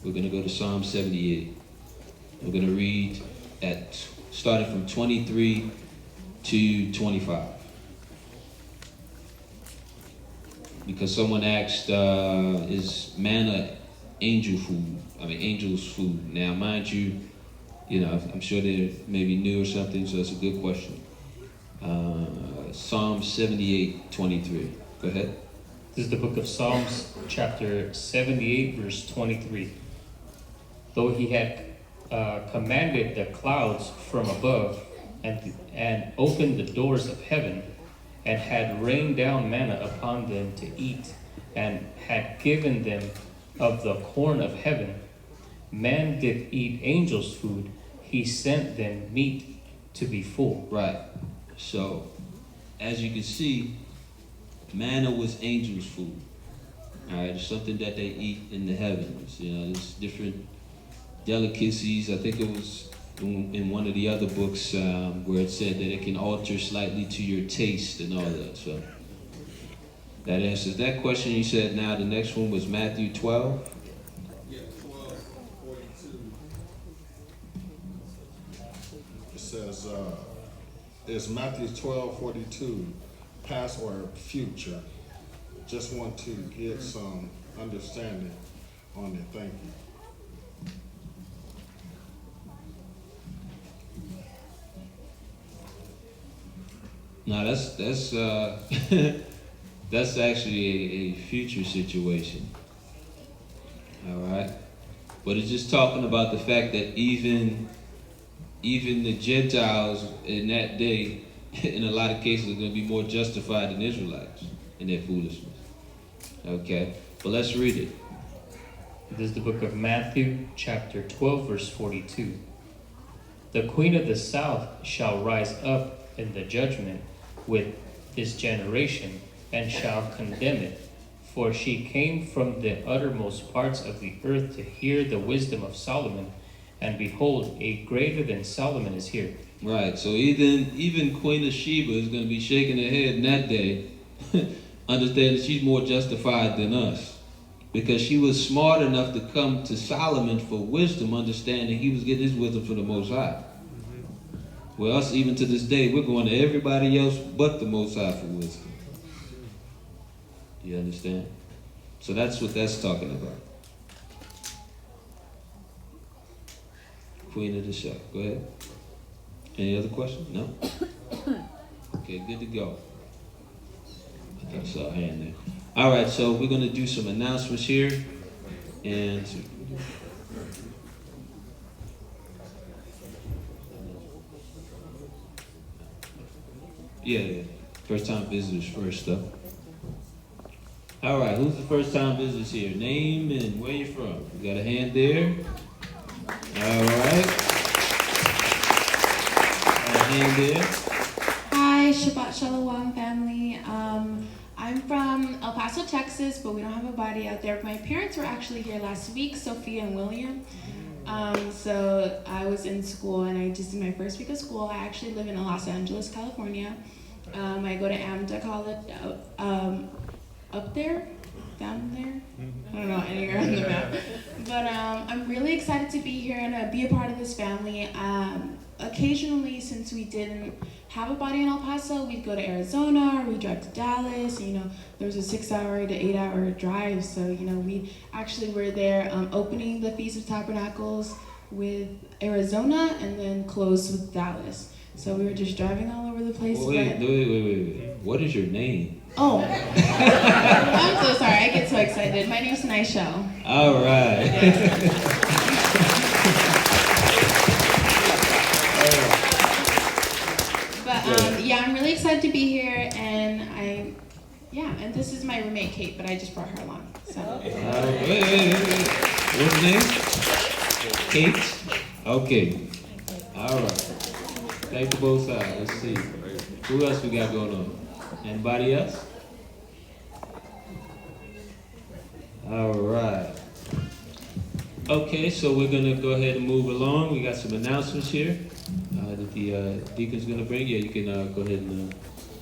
We're going to go to Psalm 78. We're going to read starting from 23 to 25. Because someone asked, is manna angel's food? Now, mind you, I'm sure they're maybe new or something, so it's a good question. Psalm 78, 23. Go ahead. This is the book of Psalms, chapter 78, verse 23. Though he had commanded the clouds from above and opened the doors of heaven, and had rained down manna upon them to eat, and had given them of the corn of heaven, man did eat angels' food, he sent them meat to be full. Right. So, as you can see, manna was angels' food. All right, it's something that they eat in the heavens. There's different delicacies. I think it was in one of the other books where it said that it can alter slightly to your taste and all that. So that answers that question. You said now the next one was Matthew 12. Yeah, 12:42. It says, is Matthew 12:42 past or future? Just want to get some understanding on it. Thank you. No, that's that's actually a future situation. All right, but it's just talking about the fact that even the Gentiles in that day, in a lot of cases, are going to be more justified than Israelites in their foolishness. Okay, but let's read it. This is the book of Matthew, chapter 12, verse 42. The queen of the south shall rise up in the judgment with this generation, and shall condemn it. For she came from the uttermost parts of the earth to hear the wisdom of Solomon. And behold, a greater than Solomon is here. Right, so even Queen of Sheba is going to be shaking her head in that day, understanding she's more justified than us. Because she was smart enough to come to Solomon for wisdom, understanding he was getting his wisdom from the Most High. Well, us, even to this day, we're going to everybody else but the Most High for wisdom. You understand? So that's what that's talking about. Queen of the show. Go ahead. Any other questions? No? Okay, good to go. I think I saw a hand there. All right, so we're going to do some announcements here. And yeah. First time visitors first up. All right, who's the first time visitors here? Name and where you from. You got a hand there? All right. Got a hand there. Hi, Shabbat Shalom family. I'm from El Paso, Texas, but we don't have a body out there. My parents were actually here last week, Sophia and William. So I was in school, and I just did my first week of school. I actually live in Los Angeles, California. I go to AMDA College up there, down there. I don't know anywhere on the map. But I'm really excited to be here and be a part of this family. Occasionally, since we didn't have a body in El Paso, we'd go to Arizona or we'd drive to Dallas. You know, there was a 6-hour to 8-hour drive. So, you know, we actually were there opening the Feast of Tabernacles with Arizona and then closed with Dallas. So we were just driving all over the place. Wait. What is your name? Oh, I'm so sorry. I get so excited. My name's Naishel. All right. But yeah, I'm really excited to be here, and and this is my roommate Kate, but I just brought her along. So. Wait. What's her name? Kate? Okay. All right. Thank you both sides. Let's see. Who else we got going on? Anybody else? All right. Okay, so we're going to go ahead and move along. We got some announcements here that the deacon's going to bring. Yeah, you can go ahead and